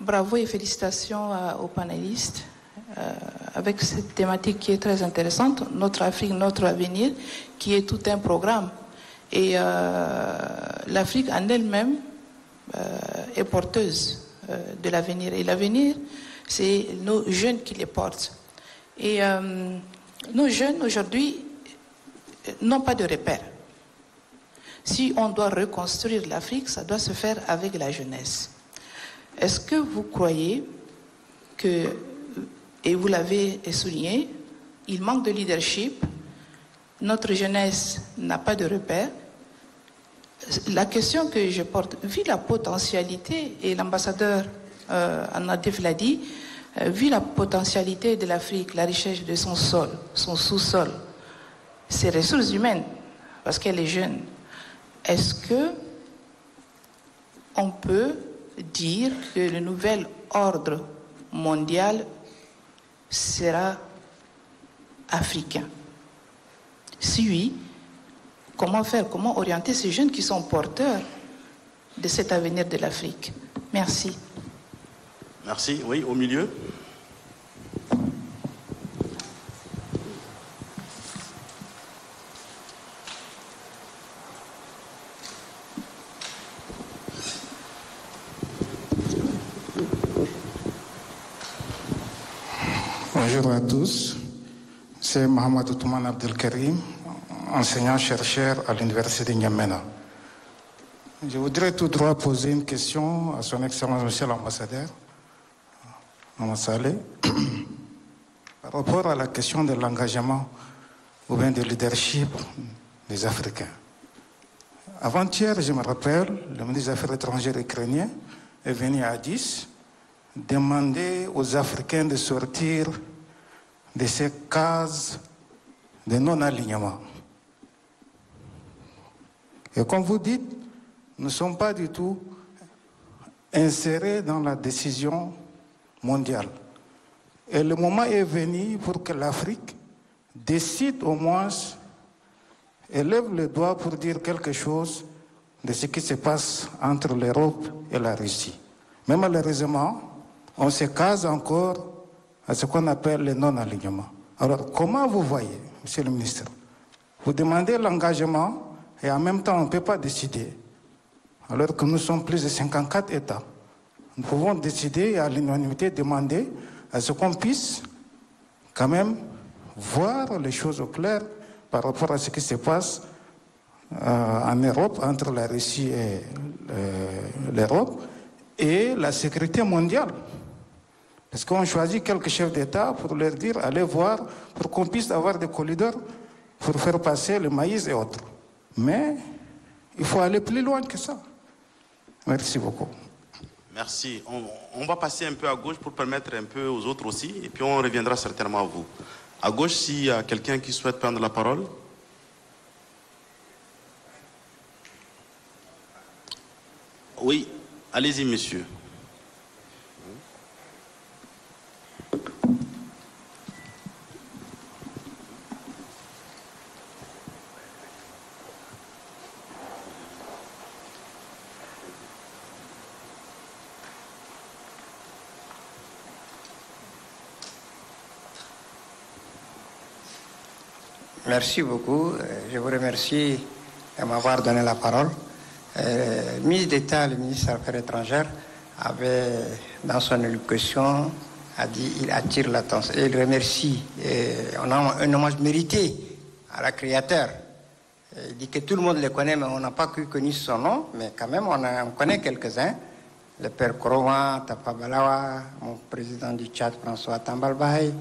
Bravo et félicitations aux panélistes avec cette thématique qui est très intéressante, notre Afrique, notre avenir, qui est tout un programme. Et l'Afrique en elle-même est porteuse de l'avenir. Et l'avenir, c'est nos jeunes qui les portent. Et nos jeunes, aujourd'hui, n'ont pas de repères. Si on doit reconstruire l'Afrique, ça doit se faire avec la jeunesse. Est-ce que vous croyez que, et vous l'avez souligné, il manque de leadership, notre jeunesse n'a pas de repères? La question que je porte, vu la potentialité, et l'ambassadeur Anadef l'a dit, vu la potentialité de l'Afrique, la richesse de son sol, son sous-sol, ses ressources humaines, parce qu'elle est jeune, est-ce que on peut dire que le nouvel ordre mondial sera africain? Si oui, comment faire, comment orienter ces jeunes qui sont porteurs de cet avenir de l'Afrique. Merci. Merci. Oui, au milieu. Bonjour à tous, c'est Mohamed Othman Abdelkarim, enseignant-chercheur à l'Université de N'Djamena. Je voudrais tout droit poser une question à son Excellence Monsieur l'Ambassadeur, Maman Saleh, par rapport à la question de l'engagement ou bien de leadership des Africains. Avant-hier, je me rappelle, le ministre des Affaires étrangères ukrainien est venu à Addis demander aux Africains de sortir de ces cases de non-alignement. Et comme vous dites, nous ne sommes pas du tout insérés dans la décision mondiale. Et le moment est venu pour que l'Afrique décide au moins, élève le doigt pour dire quelque chose de ce qui se passe entre l'Europe et la Russie. Mais malheureusement, on se case encore à ce qu'on appelle le non-alignement. Alors, comment vous voyez, Monsieur le ministre? Vous demandez l'engagement et en même temps, on ne peut pas décider. Alors que nous sommes plus de 54 États. Nous pouvons décider et à l'unanimité demander à ce qu'on puisse quand même voir les choses au clair par rapport à ce qui se passe en Europe, entre la Russie et l'Europe, et la sécurité mondiale. Parce qu'on choisit quelques chefs d'État pour leur dire, allez voir, pour qu'on puisse avoir des corridors pour faire passer le maïs et autres. Mais il faut aller plus loin que ça. Merci beaucoup. Merci. On va passer un peu à gauche pour permettre un peu aux autres aussi, et puis on reviendra certainement à vous. À gauche, s'il y a quelqu'un qui souhaite prendre la parole. Oui, allez-y, monsieur. Merci beaucoup. Je vous remercie de m'avoir donné la parole. Le ministre d'État, le ministre des Affaires étrangères, avait, dans son élocution, a dit il attire l'attention et il remercie. On a un hommage mérité à la créateur. Il dit que tout le monde le connaît, mais on n'a pas connu son nom, mais quand même on connaît quelques-uns. Le père Korowa, Tapabalawa, mon président du Tchad, François Tambalbaye,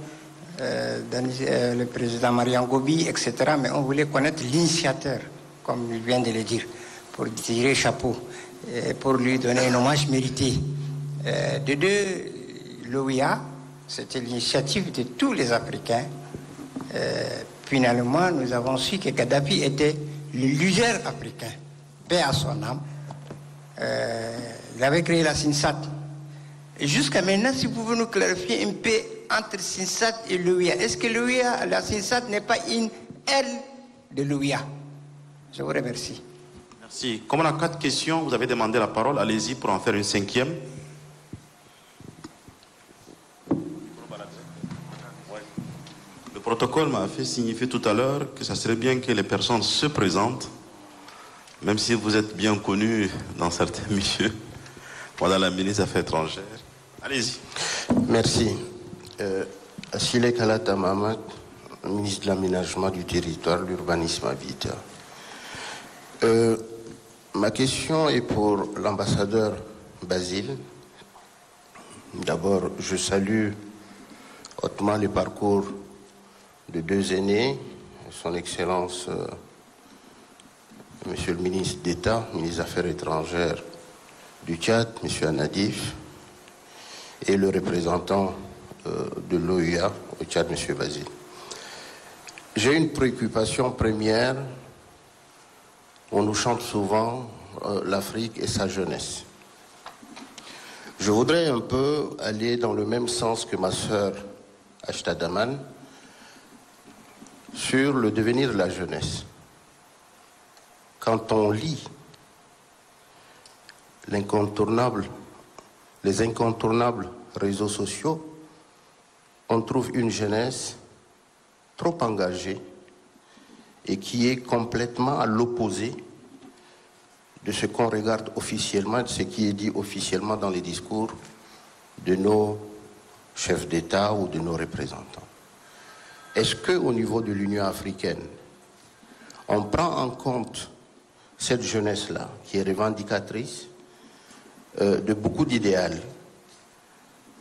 le président Marian Gobi, etc. Mais on voulait connaître l'initiateur, comme il vient de le dire, pour tirer chapeau, pour lui donner un hommage mérité. De deux, l'OIA, c'était l'initiative de tous les Africains. Finalement, nous avons su que Kadhafi était le leader africain, paix à son âme. Il avait créé la SINSAT. Et jusqu'à maintenant, si vous pouvez nous clarifier un peu entre SINSAT et l'OIA, est-ce que l'OIA, la SINSAT n'est pas une aile de l'OIA? Je vous remercie. Merci. Comme on a 4 questions, vous avez demandé la parole. Allez-y pour en faire une 5e. Le protocole m'a fait signifier tout à l'heure que ça serait bien que les personnes se présentent, même si vous êtes bien connus dans certains milieux. Madame la ministre des Affaires étrangères. Allez-y. Merci. Achille Kalata Mamad, ministre de l'Aménagement du Territoire, l'Urbanisme Habitat. Ma question est pour l'ambassadeur Basile. D'abord, je salue hautement le parcours de 2 aînés, son Excellence, Monsieur le ministre d'État, ministre des Affaires étrangères du Tchad, Monsieur Anadif, et le représentant de l'OUA au Tchad, Monsieur Basile. J'ai une préoccupation première. On nous chante souvent l'Afrique et sa jeunesse. Je voudrais un peu aller dans le même sens que ma sœur Ashta Daman sur le devenir de la jeunesse. quand on lit les incontournables réseaux sociaux, on trouve une jeunesse trop engagée et qui est complètement à l'opposé de ce qu'on regarde officiellement, de ce qui est dit officiellement dans les discours de nos chefs d'État ou de nos représentants. Est-ce qu'au niveau de l'Union africaine, on prend en compte cette jeunesse-là, qui est revendicatrice de beaucoup d'idéal?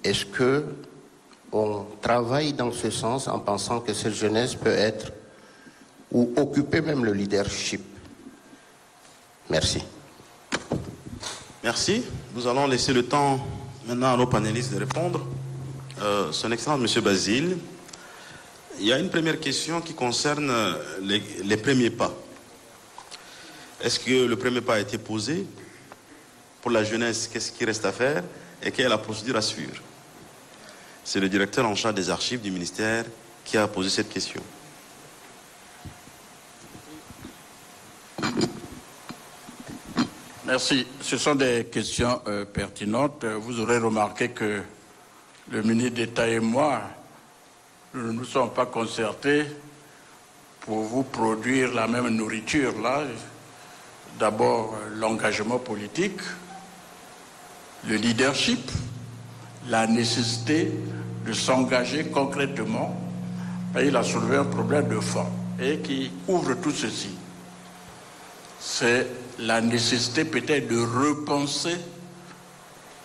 Est-ce qu'on travaille dans ce sens en pensant que cette jeunesse peut être ou occuper même le leadership? Merci. Merci. Nous allons laisser le temps maintenant à nos panélistes de répondre. Son Excellence, M. Basile, il y a une première question qui concerne les premiers pas. Est-ce que le premier pas a été posé? Pour la jeunesse, qu'est-ce qui reste à faire et quelle est la procédure à suivre? C'est le directeur en charge des archives du ministère qui a posé cette question. Merci. Ce sont des questions pertinentes. Vous aurez remarqué que le ministre d'État et moi, nous ne nous sommes pas concertés pour vous produire la même nourriture là. D'abord, l'engagement politique, le leadership, la nécessité de s'engager concrètement. Il a soulevé un problème de fond et qui ouvre tout ceci. C'est la nécessité peut-être de repenser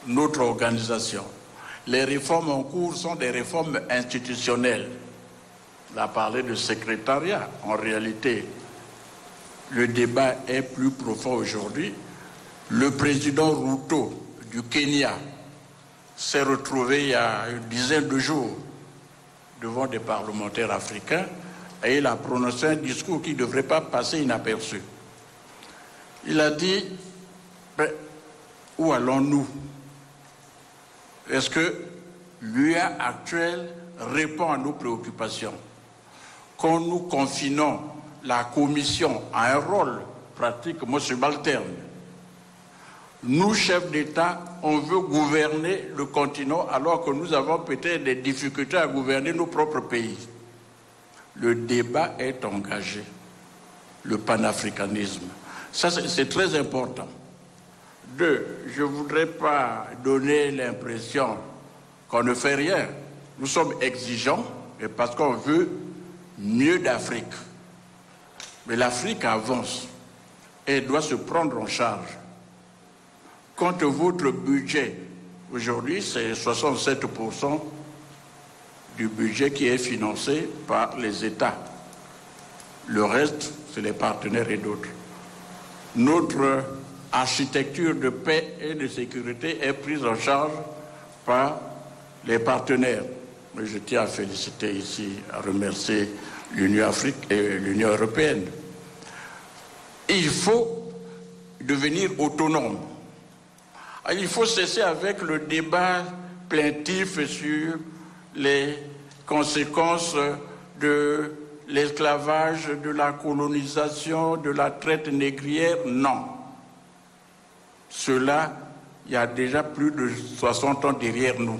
notre organisation. Les réformes en cours sont des réformes institutionnelles. On a parlé de secrétariat. En réalité, le débat est plus profond aujourd'hui. Le président Ruto du Kenya s'est retrouvé il y a une dizaine de jours devant des parlementaires africains et il a prononcé un discours qui ne devrait pas passer inaperçu. Il a dit, où allons-nous? Est-ce que l'UA actuelle répond à nos préoccupations? Quand nous confinons la Commission à un rôle pratiquement subalterne, nous, chefs d'État, on veut gouverner le continent alors que nous avons peut-être des difficultés à gouverner nos propres pays. Le débat est engagé, le panafricanisme. Ça, c'est très important. Deux, je ne voudrais pas donner l'impression qu'on ne fait rien. Nous sommes exigeants et parce qu'on veut mieux d'Afrique. Mais l'Afrique avance et doit se prendre en charge. Quant à votre budget, aujourd'hui, c'est 67% du budget qui est financé par les États. Le reste, c'est les partenaires et d'autres. Notre architecture de paix et de sécurité est prise en charge par les partenaires. Mais je tiens à féliciter ici, à remercier l'Union africaine et l'Union européenne. Il faut devenir autonome. Il faut cesser avec le débat plaintif sur les conséquences de l'esclavage, de la colonisation, de la traite négrière. Non. Cela, il y a déjà plus de 60 ans derrière nous.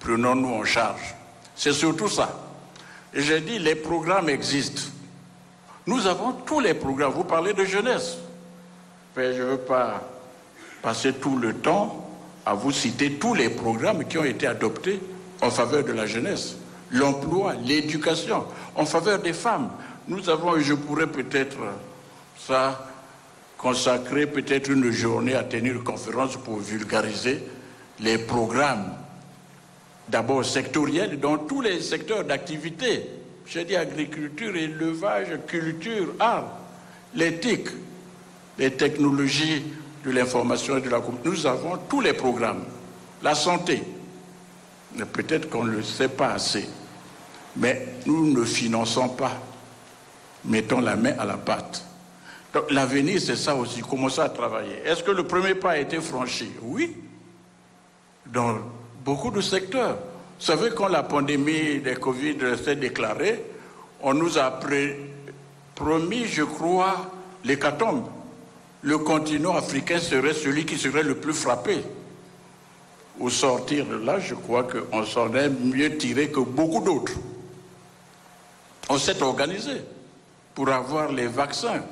Prenons-nous en charge. C'est surtout ça. Et j'ai dit, les programmes existent. Nous avons tous les programmes. Vous parlez de jeunesse. Mais je ne veux pas passer tout le temps à vous citer tous les programmes qui ont été adoptés en faveur de la jeunesse. L'emploi, l'éducation, en faveur des femmes. Nous avons, et je pourrais peut-être consacrer peut-être une journée à tenir une conférence pour vulgariser les programmes, d'abord sectoriels, dans tous les secteurs d'activité. J'ai dit agriculture, élevage, culture, art, l'éthique, les technologies de l'information et de la communication. Nous avons tous les programmes. La santé, mais peut-être qu'on ne le sait pas assez. Mais nous ne finançons pas. Mettons la main à la pâte. Donc l'avenir, c'est ça aussi, commencer à travailler. Est-ce que le premier pas a été franchi? Oui. Dans beaucoup de secteurs. Vous savez, quand la pandémie de Covid s'est déclarée, on nous a promis, je crois, l'hécatombe. le continent africain serait celui qui serait le plus frappé. Au sortir de là, je crois qu'on s'en est mieux tiré que beaucoup d'autres. On s'est organisé pour avoir les vaccins.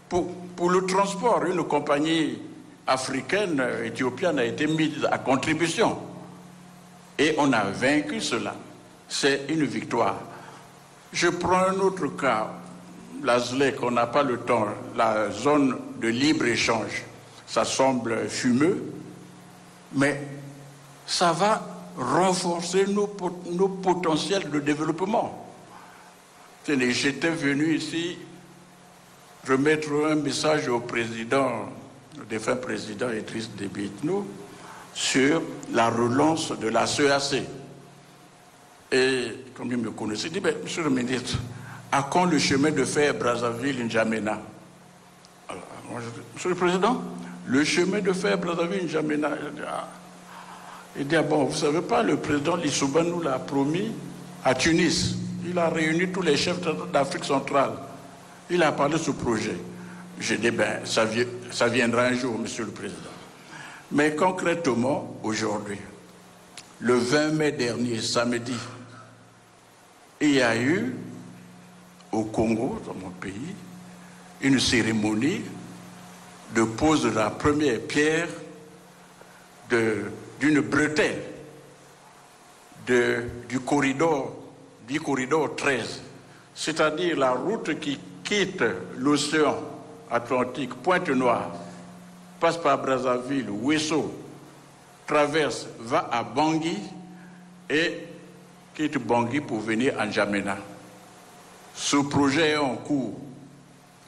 Pour le transport, une compagnie africaine, éthiopienne, a été mise à contribution. Et on a vaincu cela. C'est une victoire. Je prends un autre cas, la ZLEC, on n'a pas le temps, la zone de libre-échange. Ça semble fumeux, mais ça va renforcer nos potentiels de développement. J'étais venu ici remettre un message au président, le défunt président Idriss Déby Itno, sur la relance de la CEAC. Et comme il me connaissait, il dit, monsieur le ministre, à quand le chemin de fer Brazzaville-N'Djamena? Monsieur le président, le chemin de fer Brazzaville-N'Djamena, il dit, bon, vous ne savez pas, le président Lissouba nous l'a promis à Tunis. Il a réuni tous les chefs d'Afrique centrale. Il a parlé de ce projet. J'ai dit, ça viendra un jour, monsieur le président. Mais concrètement, aujourd'hui, le 20 mai dernier, samedi, il y a eu, au Congo, dans mon pays, une cérémonie de pose de la première pierre d'une bretelle du corridor 13, c'est-à-dire la route qui quitte l'océan Atlantique, Pointe-Noire, passe par Brazzaville, Ouesso, traverse, va à Bangui et quitte Bangui pour venir à N'Djamena. Ce projet est en cours.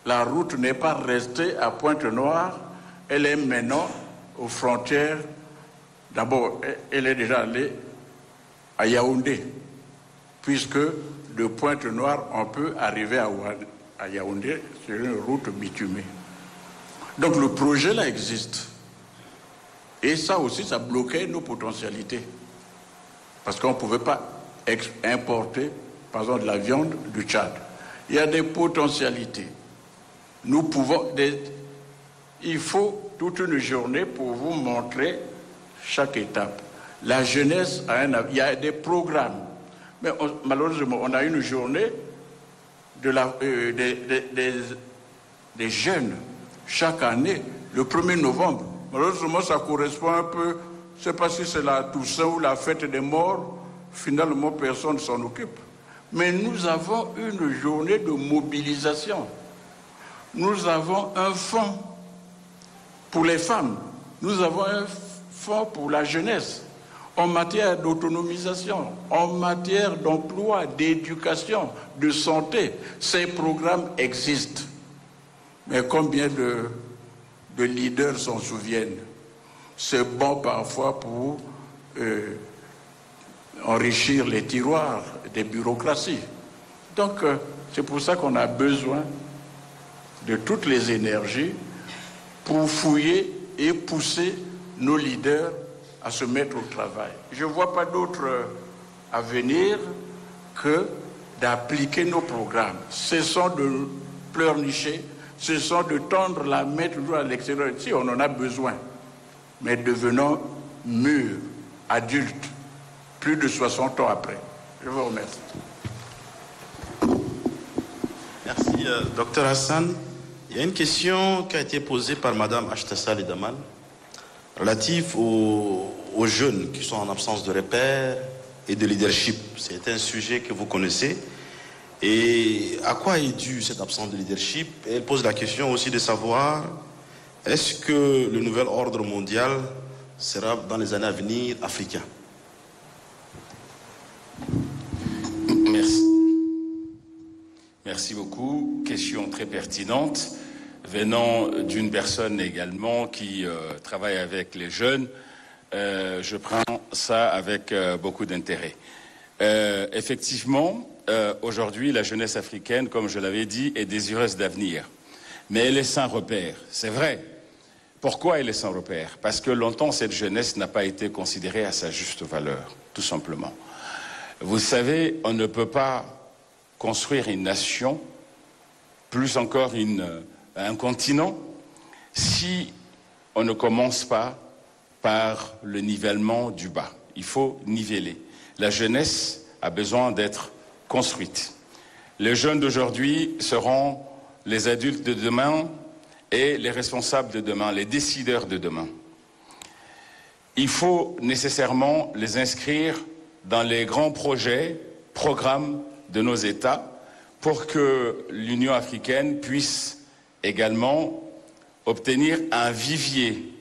La route n'est pas restée à Pointe-Noire, elle est maintenant aux frontières. D'abord, elle est déjà allée à Yaoundé, puisque de Pointe-Noire, on peut arriver à Yaoundé sur une route bitumée. Donc le projet là existe. Et ça aussi, ça bloquait nos potentialités. Parce qu'on ne pouvait pas importer, par exemple, de la viande du Tchad. Il y a des potentialités. Nous pouvons... Il faut toute une journée pour vous montrer chaque étape. La jeunesse il y a des programmes. Mais malheureusement, on a une journée des jeunes chaque année, le 1er novembre. Malheureusement, ça correspond un peu, je ne sais pas si c'est la Toussaint ou la fête des morts, finalement, personne ne s'en occupe. Mais nous avons une journée de mobilisation. Nous avons un fonds pour les femmes. Nous avons un fonds pour la jeunesse. En matière d'autonomisation, en matière d'emploi, d'éducation, de santé, ces programmes existent. Mais combien de leaders s'en souviennent? C'est bon parfois pour enrichir les tiroirs des bureaucraties. Donc, c'est pour ça qu'on a besoin de toutes les énergies pour fouiller et pousser nos leaders à se mettre au travail. Je ne vois pas d'autre avenir que d'appliquer nos programmes. Cessons de pleurnicher, cessons de tendre la main toujours à l'extérieur. Si on en a besoin, mais devenons mûrs, adultes, plus de 60 ans après. Je vous remercie. Merci, Dr Hassan. Il y a une question qui a été posée par Mme Ashtassa Lidaman relative aux jeunes qui sont en absence de repères et de leadership. C'est un sujet que vous connaissez. Et à quoi est due cette absence de leadership? Et elle pose la question aussi de savoir est-ce que le nouvel ordre mondial sera dans les années à venir africain? Merci. Merci beaucoup. Question très pertinente, venant d'une personne également qui travaille avec les jeunes. Je prends ça avec beaucoup d'intérêt. Effectivement, aujourd'hui, la jeunesse africaine, comme je l'avais dit, est désireuse d'avenir. Mais elle est sans repère, c'est vrai. Pourquoi elle est sans repère? Parce que longtemps, cette jeunesse n'a pas été considérée à sa juste valeur, tout simplement. Vous savez, on ne peut pas construire une nation, plus encore un continent, si on ne commence pas par le nivellement du bas. Il faut niveler. La jeunesse a besoin d'être construite. Les jeunes d'aujourd'hui seront les adultes de demain et les responsables de demain, les décideurs de demain. Il faut nécessairement les inscrire dans les grands projets, programmes de nos États pour que l'Union africaine puisse également obtenir un vivier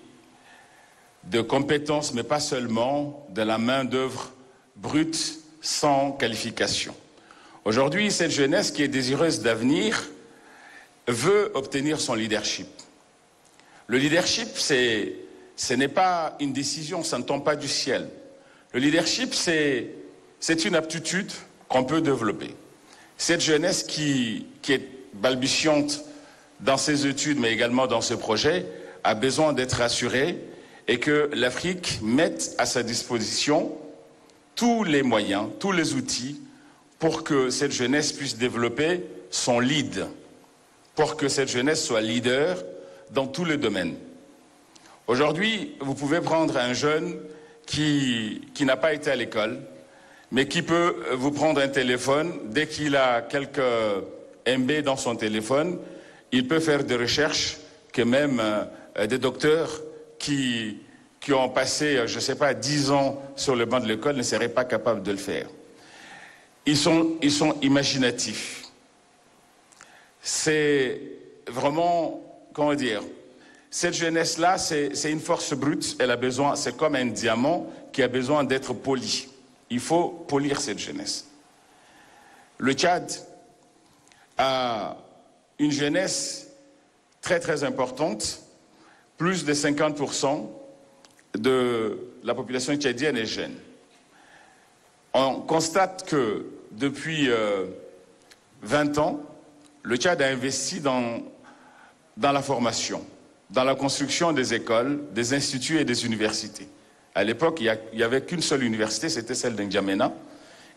de compétences, mais pas seulement de la main-d'œuvre brute sans qualification. Aujourd'hui, cette jeunesse qui est désireuse d'avenir veut obtenir son leadership. Le leadership, ce n'est pas une décision, ça ne tombe pas du ciel. Le leadership, c'est une aptitude qu'on peut développer. Cette jeunesse qui est balbutiante dans ses études, mais également dans ce projet, a besoin d'être assurée et que l'Afrique mette à sa disposition tous les moyens, tous les outils pour que cette jeunesse puisse développer son lead, pour que cette jeunesse soit leader dans tous les domaines. Aujourd'hui, vous pouvez prendre un jeune qui n'a pas été à l'école, mais qui peut vous prendre un téléphone. Dès qu'il a quelques MB dans son téléphone, il peut faire des recherches que même des docteurs qui ont passé, je ne sais pas, 10 ans sur le banc de l'école ne seraient pas capables de le faire. Ils sont imaginatifs. C'est vraiment, comment dire, cette jeunesse-là, c'est une force brute. Elle a besoin, c'est comme un diamant qui a besoin d'être poli. Il faut polir cette jeunesse. Le Tchad a une jeunesse très très importante. Plus de 50% de la population tchadienne est jeune. On constate que depuis 20 ans, le Tchad a investi dans la formation, dans la construction des écoles, des instituts et des universités. À l'époque, il n'y avait qu'une seule université, c'était celle d'N'Djamena,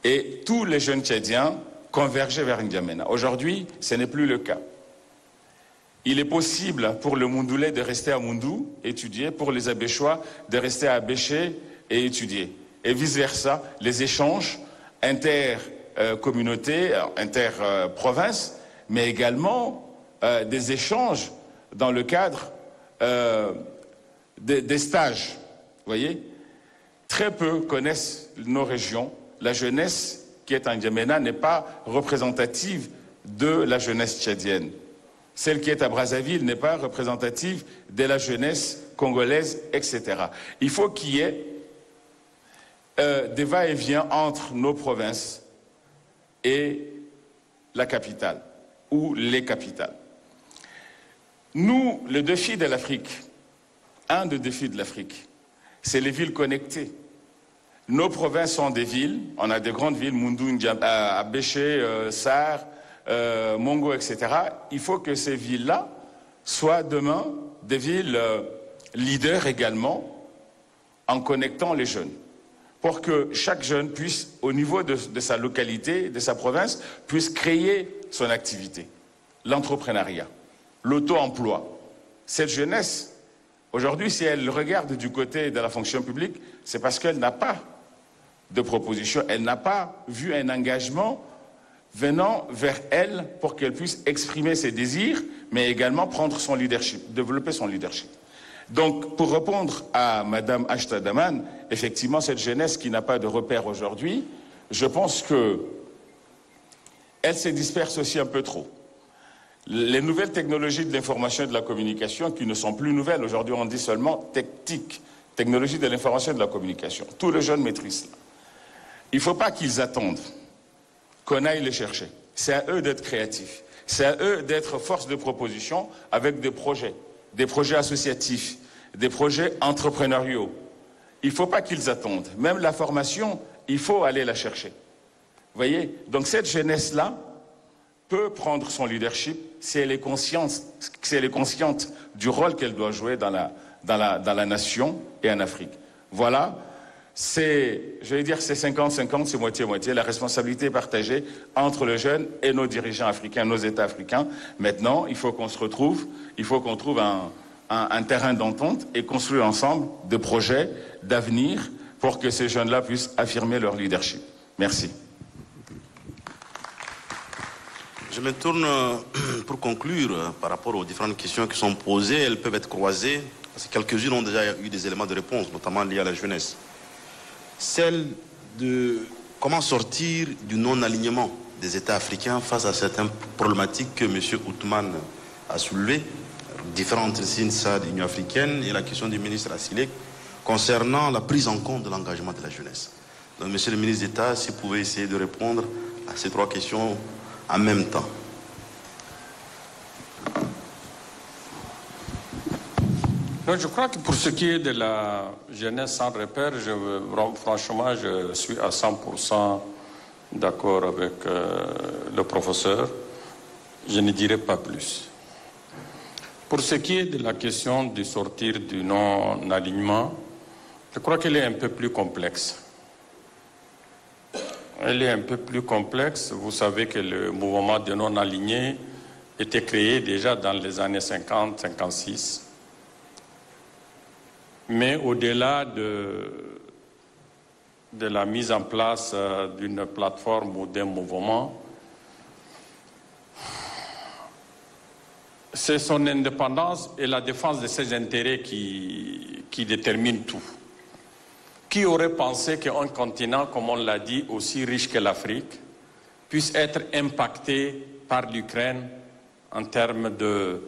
et tous les jeunes Tchadiens convergeaient vers N'Djamena. Aujourd'hui, ce n'est plus le cas. Il est possible pour le Moundoulais de rester à Moundou, étudier, pour les Abéchois de rester à Abéché et étudier. Et vice-versa, les échanges inter-communautés, inter-provinces, mais également des échanges dans le cadre des stages. Vous voyez, très peu connaissent nos régions. La jeunesse qui est en N'Djamena n'est pas représentative de la jeunesse tchadienne. Celle qui est à Brazzaville n'est pas représentative de la jeunesse congolaise, etc. Il faut qu'il y ait des va-et-vient entre nos provinces et la capitale, ou les capitales. Nous, le défi de l'Afrique, un des défis de l'Afrique, c'est les villes connectées. Nos provinces sont des villes, on a des grandes villes, Moundou, Abéché, Sar, Mongo, etc. Il faut que ces villes-là soient demain des villes leaders également, en connectant les jeunes, pour que chaque jeune puisse, au niveau de sa localité, de sa province, puisse créer son activité. L'entrepreneuriat, l'auto-emploi. Cette jeunesse, aujourd'hui, si elle regarde du côté de la fonction publique, c'est parce qu'elle n'a pas de proposition, elle n'a pas vu un engagement venant vers elle pour qu'elle puisse exprimer ses désirs, mais également prendre son leadership, développer son leadership. Donc, pour répondre à Madame Ashta Daman, effectivement, cette jeunesse qui n'a pas de repère aujourd'hui, je pense que elle se disperse aussi un peu trop. Les nouvelles technologies de l'information et de la communication, qui ne sont plus nouvelles, aujourd'hui on dit seulement TECTIC, technologie de l'information et de la communication. Tous les jeunes maîtrisent ça. Il ne faut pas qu'ils attendent qu'on aille les chercher. C'est à eux d'être créatifs. C'est à eux d'être force de proposition avec des projets associatifs, des projets entrepreneuriaux. Il ne faut pas qu'ils attendent. Même la formation, il faut aller la chercher. Vous voyez? Donc cette jeunesse-là peut prendre son leadership si elle est consciente du rôle qu'elle doit jouer dans la nation et en Afrique. Voilà. C'est 50-50, c'est moitié-moitié. La responsabilité est partagée entre les jeunes et nos dirigeants africains, nos États africains. Maintenant, il faut qu'on se retrouve, il faut qu'on trouve un terrain d'entente et construire ensemble des projets d'avenir pour que ces jeunes-là puissent affirmer leur leadership. Merci. Je me tourne pour conclure par rapport aux différentes questions qui sont posées. Elles peuvent être croisées, parce que quelques-unes ont déjà eu des éléments de réponse, notamment liés à la jeunesse. Celle de comment sortir du non-alignement des États africains face à certaines problématiques que M. Othman a soulevées, différentes signes de l'Union africaine, et la question du ministre Assilé concernant la prise en compte de l'engagement de la jeunesse. Donc, Monsieur le ministre d'État, si vous pouvez essayer de répondre à ces trois questions en même temps. Donc, je crois que pour ce qui est de la jeunesse sans repère, franchement, je suis à 100% d'accord avec le professeur. Je ne dirai pas plus. Pour ce qui est de la question de sortir du non-alignement, je crois qu'elle est un peu plus complexe. Elle est un peu plus complexe. Vous savez que le mouvement de non-aligné était créé déjà dans les années 50-56. Mais au-delà de la mise en place d'une plateforme ou d'un mouvement, c'est son indépendance et la défense de ses intérêts qui déterminent tout. Qui aurait pensé qu'un continent, comme on l'a dit, aussi riche que l'Afrique, puisse être impacté par l'Ukraine en termes de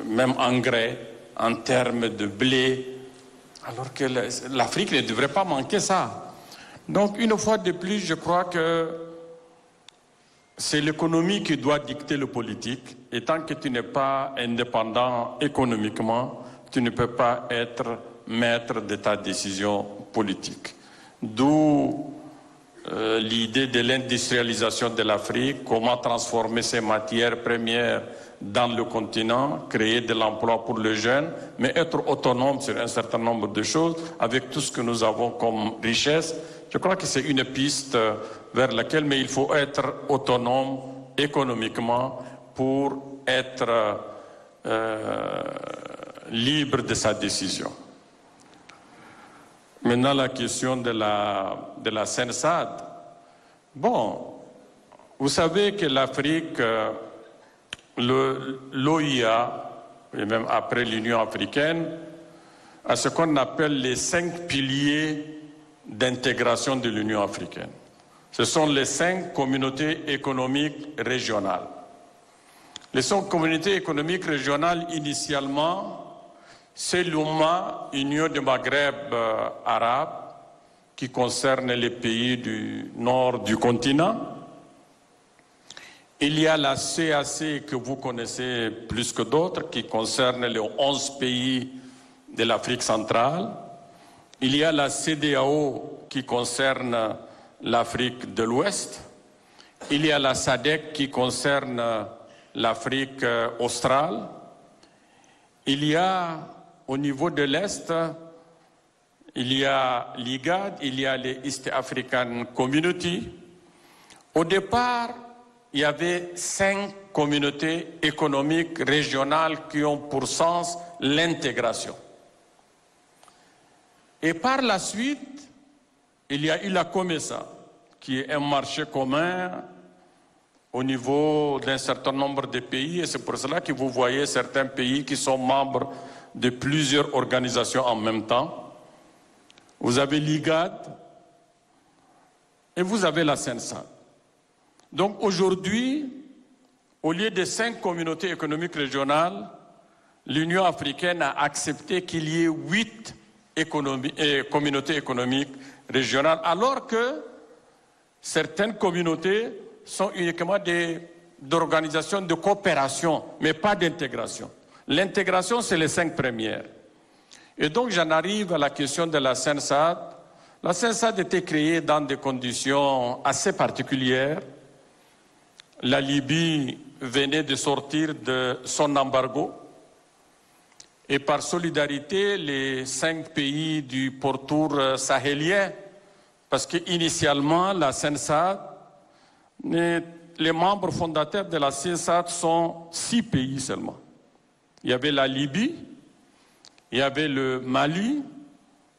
même engrais, en termes de blé, alors que l'Afrique ne devrait pas manquer ça. Donc, une fois de plus, je crois que c'est l'économie qui doit dicter le politique. Et tant que tu n'es pas indépendant économiquement, tu ne peux pas être maître de ta décision politique. D'où l'idée de l'industrialisation de l'Afrique, comment transformer ces matières premières dans le continent, créer de l'emploi pour les jeunes, mais être autonome sur un certain nombre de choses avec tout ce que nous avons comme richesse. Je crois que c'est une piste vers laquelle, mais il faut être autonome économiquement pour être libre de sa décision. Maintenant, la question de la CENSAD. Bon, vous savez que l'Afrique, l'OIA, et même après l'Union africaine, a ce qu'on appelle les 5 piliers d'intégration de l'Union africaine. Ce sont les 5 communautés économiques régionales. Les 5 communautés économiques régionales, initialement, c'est l'UMA, Union du Maghreb arabe, qui concerne les pays du nord du continent. Il y a la CAC que vous connaissez plus que d'autres, qui concerne les 11 pays de l'Afrique centrale. Il y a la CEDEAO qui concerne l'Afrique de l'Ouest. Il y a la SADC qui concerne l'Afrique australe. Il y a au niveau de l'Est, il y a l'IGAD, il y a les East African Community. Au départ, il y avait 5 communautés économiques régionales qui ont pour sens l'intégration. Et par la suite, il y a eu la COMESA, qui est un marché commun au niveau d'un certain nombre de pays, et c'est pour cela que vous voyez certains pays qui sont membres de plusieurs organisations en même temps. Vous avez l'IGAD et vous avez la CENSAD. Donc aujourd'hui, au lieu de 5 communautés économiques régionales, l'Union africaine a accepté qu'il y ait 8 communautés économiques régionales, alors que certaines communautés sont uniquement des organisations de coopération, mais pas d'intégration. L'intégration, c'est les 5 premières. Et donc, j'en arrive à la question de la CENSAD. La CENSAD était créée dans des conditions assez particulières. La Libye venait de sortir de son embargo. Et par solidarité, les 5 pays du pourtour sahélien, parce qu'initialement, la CENSAD, les membres fondateurs de la CENSAD sont 6 pays seulement. Il y avait la Libye, il y avait le Mali,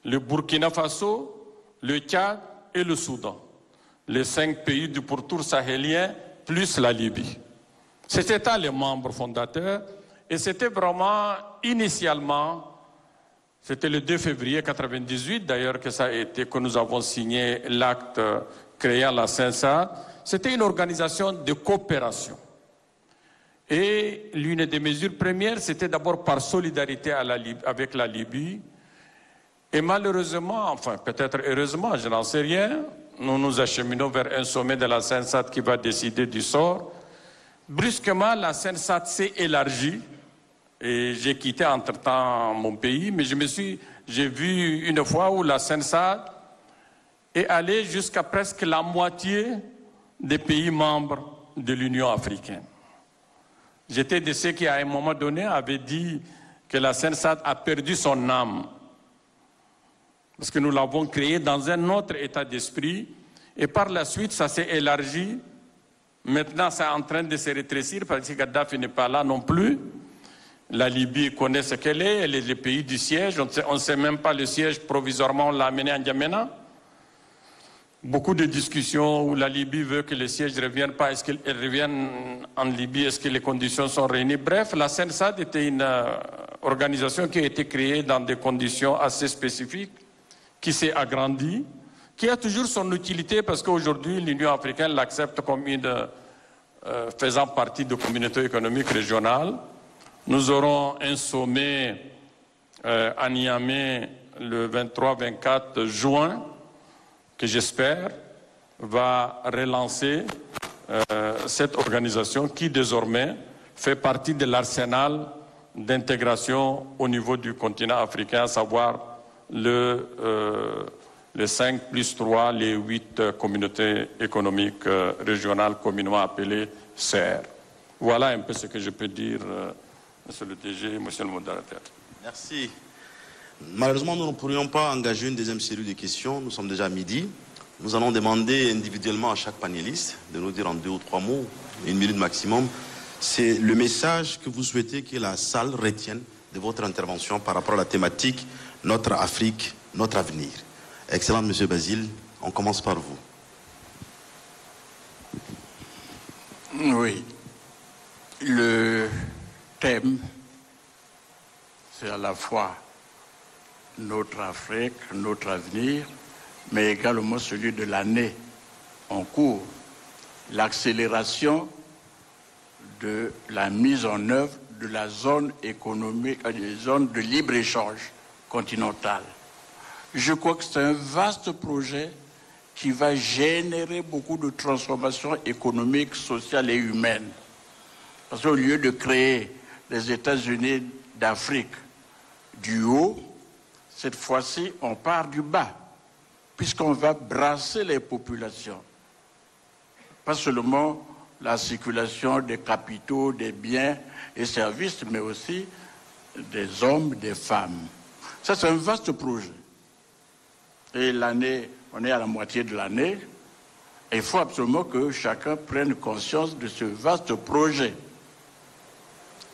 le Burkina Faso, le Tchad et le Soudan. Les 5 pays du pourtour sahélien plus la Libye. C'était ça les membres fondateurs et c'était vraiment initialement, c'était le 2 février 1998 d'ailleurs que nous avons signé l'acte créant la CENSAD. C'était une organisation de coopération. Et l'une des mesures premières, c'était d'abord par solidarité avec la Libye. Et malheureusement, enfin peut-être heureusement, je n'en sais rien, nous nous acheminons vers un sommet de la CENSAD qui va décider du sort. Brusquement, la CENSAD s'est élargie et j'ai quitté entre-temps mon pays, mais j'ai vu une fois où la CENSAD est allée jusqu'à presque la moitié des pays membres de l'Union africaine. J'étais de ceux qui, à un moment donné, avaient dit que la CENSAD a perdu son âme. Parce que nous l'avons créée dans un autre état d'esprit. Et par la suite, ça s'est élargi. Maintenant, c'est en train de se rétrécir parce que Kadhafi n'est pas là non plus. La Libye connaît ce qu'elle est. Elle est le pays du siège. On ne sait même pas le siège provisoirement. On l'a amené à N'Djamena. Beaucoup de discussions où la Libye veut que le siège ne revienne pas. Est-ce qu'elle revienne en Libye? Est-ce que les conditions sont réunies? Bref, la CENSAD était une organisation qui a été créée dans des conditions assez spécifiques, qui s'est agrandie, qui a toujours son utilité parce qu'aujourd'hui, l'Union africaine l'accepte comme faisant partie de la communauté économique régionale. Nous aurons un sommet à Niamey le 23-24 juin, que j'espère va relancer cette organisation qui désormais fait partie de l'arsenal d'intégration au niveau du continent africain, à savoir les 5 plus 3, les 8 communautés économiques régionales communément appelées CER. Voilà un peu ce que je peux dire, Monsieur le DG, Monsieur le modérateur. Merci. Malheureusement, nous ne pourrions pas engager une deuxième série de questions. Nous sommes déjà à midi. Nous allons demander individuellement à chaque panéliste de nous dire en 2 ou 3 mots, 1 minute maximum, c'est le message que vous souhaitez que la salle retienne de votre intervention par rapport à la thématique « Notre Afrique, notre avenir ». Excellent, Monsieur Basile. On commence par vous. Oui. Le thème, c'est à la fois notre Afrique, notre avenir, mais également celui de l'année en cours, l'accélération de la mise en œuvre de la zone économique, des zones de libre-échange continentale. Je crois que c'est un vaste projet qui va générer beaucoup de transformations économiques, sociales et humaines. Parce qu'au lieu de créer les États-Unis d'Afrique du haut, cette fois-ci, on part du bas, puisqu'on va brasser les populations. Pas seulement la circulation des capitaux, des biens et services, mais aussi des hommes, des femmes. Ça, c'est un vaste projet. Et l'année, on est à la moitié de l'année, et il faut absolument que chacun prenne conscience de ce vaste projet.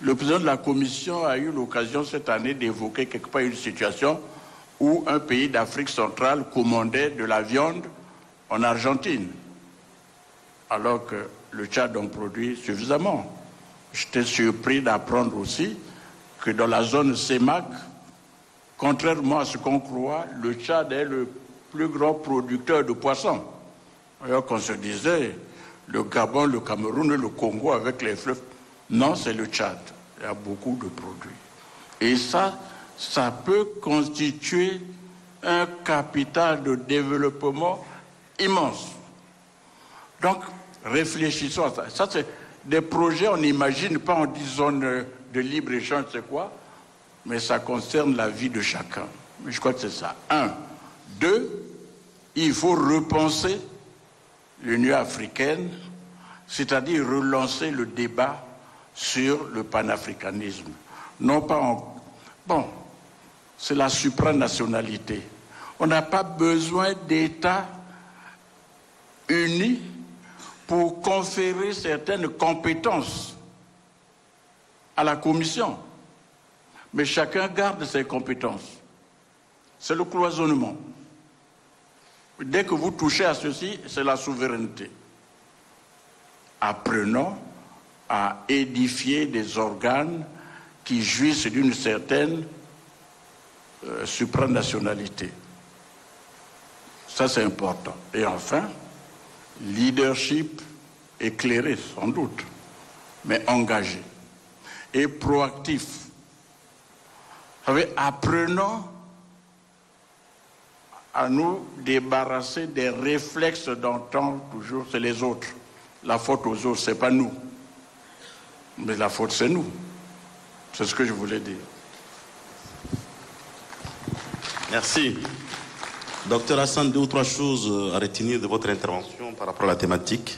Le président de la Commission a eu l'occasion cette année d'évoquer quelque part une situation où un pays d'Afrique centrale commandait de la viande en Argentine, alors que le Tchad en produit suffisamment. J'étais surpris d'apprendre aussi que dans la zone CEMAC, contrairement à ce qu'on croit, le Tchad est le plus grand producteur de poissons. Alors qu'on se disait, le Gabon, le Cameroun et le Congo avec les fleuves, non, c'est le Tchad. Il y a beaucoup de produits. Et ça peut constituer un capital de développement immense. Donc, réfléchissons à ça. Ça, c'est des projets, on n'imagine pas, on dit zone de libre-échange, c'est quoi? Mais ça concerne la vie de chacun. Je crois que c'est ça. 1. 2, il faut repenser l'Union africaine, c'est-à-dire relancer le débat sur le panafricanisme. Non pas en... Bon, c'est la supranationalité. On n'a pas besoin d'États unis pour conférer certaines compétences à la Commission. mais chacun garde ses compétences. C'est le cloisonnement. Dès que vous touchez à ceci, c'est la souveraineté. Apprenons à édifier des organes qui jouissent d'une certaine supranationalité. Ça, c'est important. Et enfin, leadership éclairé, sans doute, mais engagé et proactif. Vous savez, apprenons à nous débarrasser des réflexes d'entendre toujours c'est les autres. La faute aux autres, c'est pas nous. Mais la faute, c'est nous. C'est ce que je voulais dire. Merci. Docteur Hassan, 2 ou 3 choses à retenir de votre intervention par rapport à la thématique.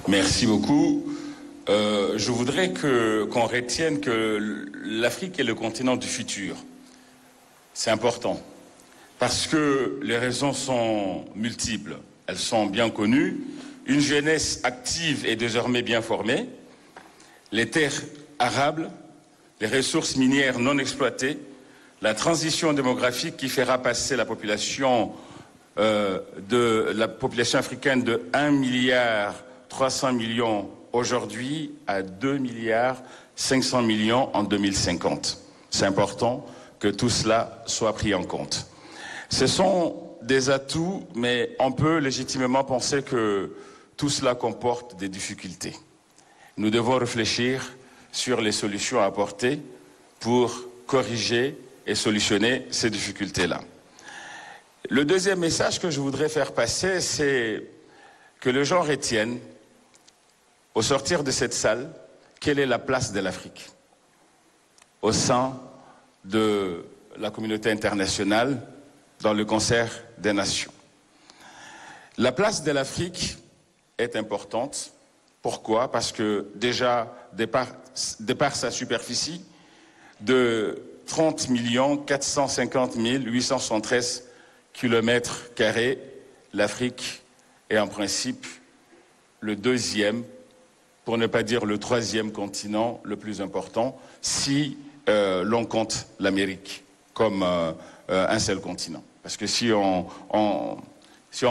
Merci beaucoup. Je voudrais qu'on retienne que l'Afrique est le continent du futur. C'est important, parce que les raisons sont multiples. Elles sont bien connues. Une jeunesse active est désormais bien formée. Les terres arables, les ressources minières non exploitées, la transition démographique qui fera passer la population africaine de 1,3 milliard aujourd'hui à 2,5 milliard en 2050. C'est important que tout cela soit pris en compte. Ce sont des atouts, mais on peut légitimement penser que tout cela comporte des difficultés. Nous devons réfléchir sur les solutions à apporter pour corriger et solutionner ces difficultés-là. Le deuxième message que je voudrais faire passer, c'est que les gens retiennent, au sortir de cette salle, quelle est la place de l'Afrique au sein de la communauté internationale dans le concert des nations. La place de l'Afrique est importante. Pourquoi? Parce que déjà, de par sa superficie, de 30 450 873 km², l'Afrique est en principe le 2e, pour ne pas dire le 3e continent le plus important, si l'on compte l'Amérique comme un seul continent. Parce que si on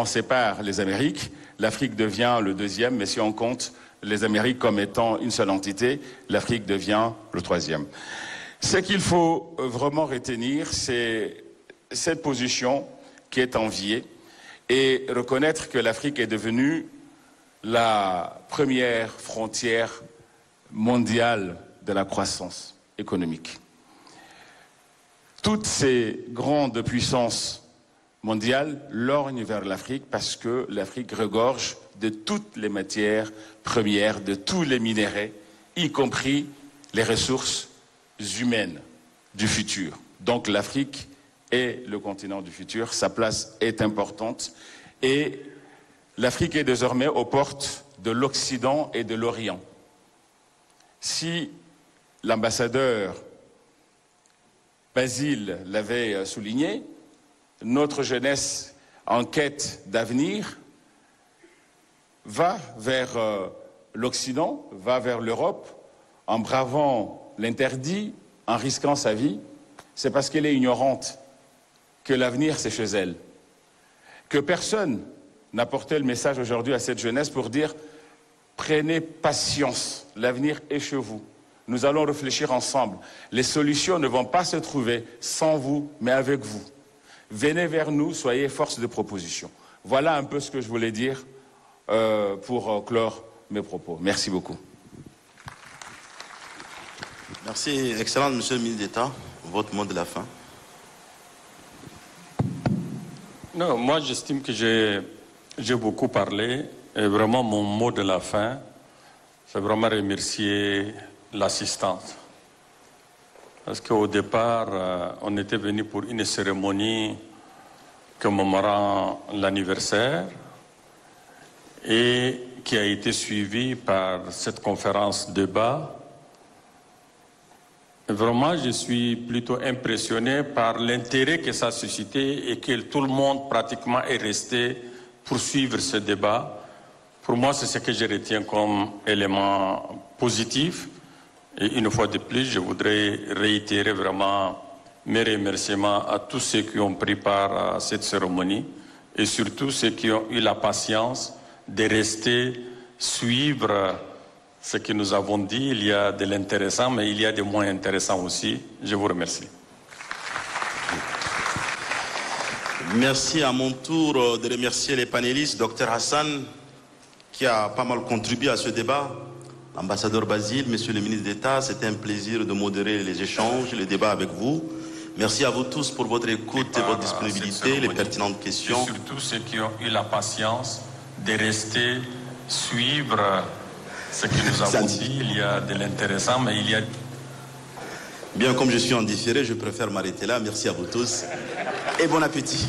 sépare les Amériques, l'Afrique devient le 2e, mais si on compte les Amériques comme étant une seule entité, l'Afrique devient le 3e. Ce qu'il faut vraiment retenir, c'est cette position qui est enviée et reconnaître que l'Afrique est devenue la première frontière mondiale de la croissance économique. Toutes ces grandes puissances mondiales lorgnent vers l'Afrique parce que l'Afrique regorge de toutes les matières premières, de tous les minéraux, y compris les ressources humaines du futur. Donc l'Afrique est le continent du futur, sa place est importante et l'Afrique est désormais aux portes de l'Occident et de l'Orient. Si l'ambassadeur Basile l'avait souligné, notre jeunesse en quête d'avenir va vers l'Occident, va vers l'Europe, en bravant l'interdit, en risquant sa vie. C'est parce qu'elle est ignorante que l'avenir, c'est chez elle. Que personne n'a porté le message aujourd'hui à cette jeunesse pour dire « Prenez patience, l'avenir est chez vous. Nous allons réfléchir ensemble. Les solutions ne vont pas se trouver sans vous, mais avec vous. Venez vers nous, soyez force de proposition. » Voilà un peu ce que je voulais dire pour clore mes propos. Merci beaucoup. Merci, excellent, monsieur le ministre d'État. Votre mot de la fin. Non, moi j'estime que j'ai beaucoup parlé et vraiment mon mot de la fin, c'est vraiment remercier l'assistance. Parce qu'au départ, on était venu pour une cérémonie commémorant l'anniversaire et qui a été suivie par cette conférence débat. Vraiment, je suis plutôt impressionné par l'intérêt que ça a suscité et que tout le monde pratiquement est resté pour suivre ce débat. Pour moi, c'est ce que je retiens comme élément positif. Et une fois de plus, je voudrais réitérer vraiment mes remerciements à tous ceux qui ont pris part à cette cérémonie et surtout ceux qui ont eu la patience de rester suivre ce que nous avons dit. Il y a de l'intéressant, mais il y a des moins intéressants aussi. Je vous remercie. Merci à mon tour de remercier les panélistes, Dr Hassan, qui a pas mal contribué à ce débat, l'ambassadeur Basile, monsieur le ministre d'État, c'était un plaisir de modérer les échanges, les débats avec vous. Merci à vous tous pour votre écoute et votre disponibilité, les pertinentes questions. Et surtout ceux qui ont eu la patience de rester suivre ce que nous avons dit. Il y a de l'intéressant, mais il y a... Bien, comme je suis en différé, je préfère m'arrêter là. Merci à vous tous et bon appétit.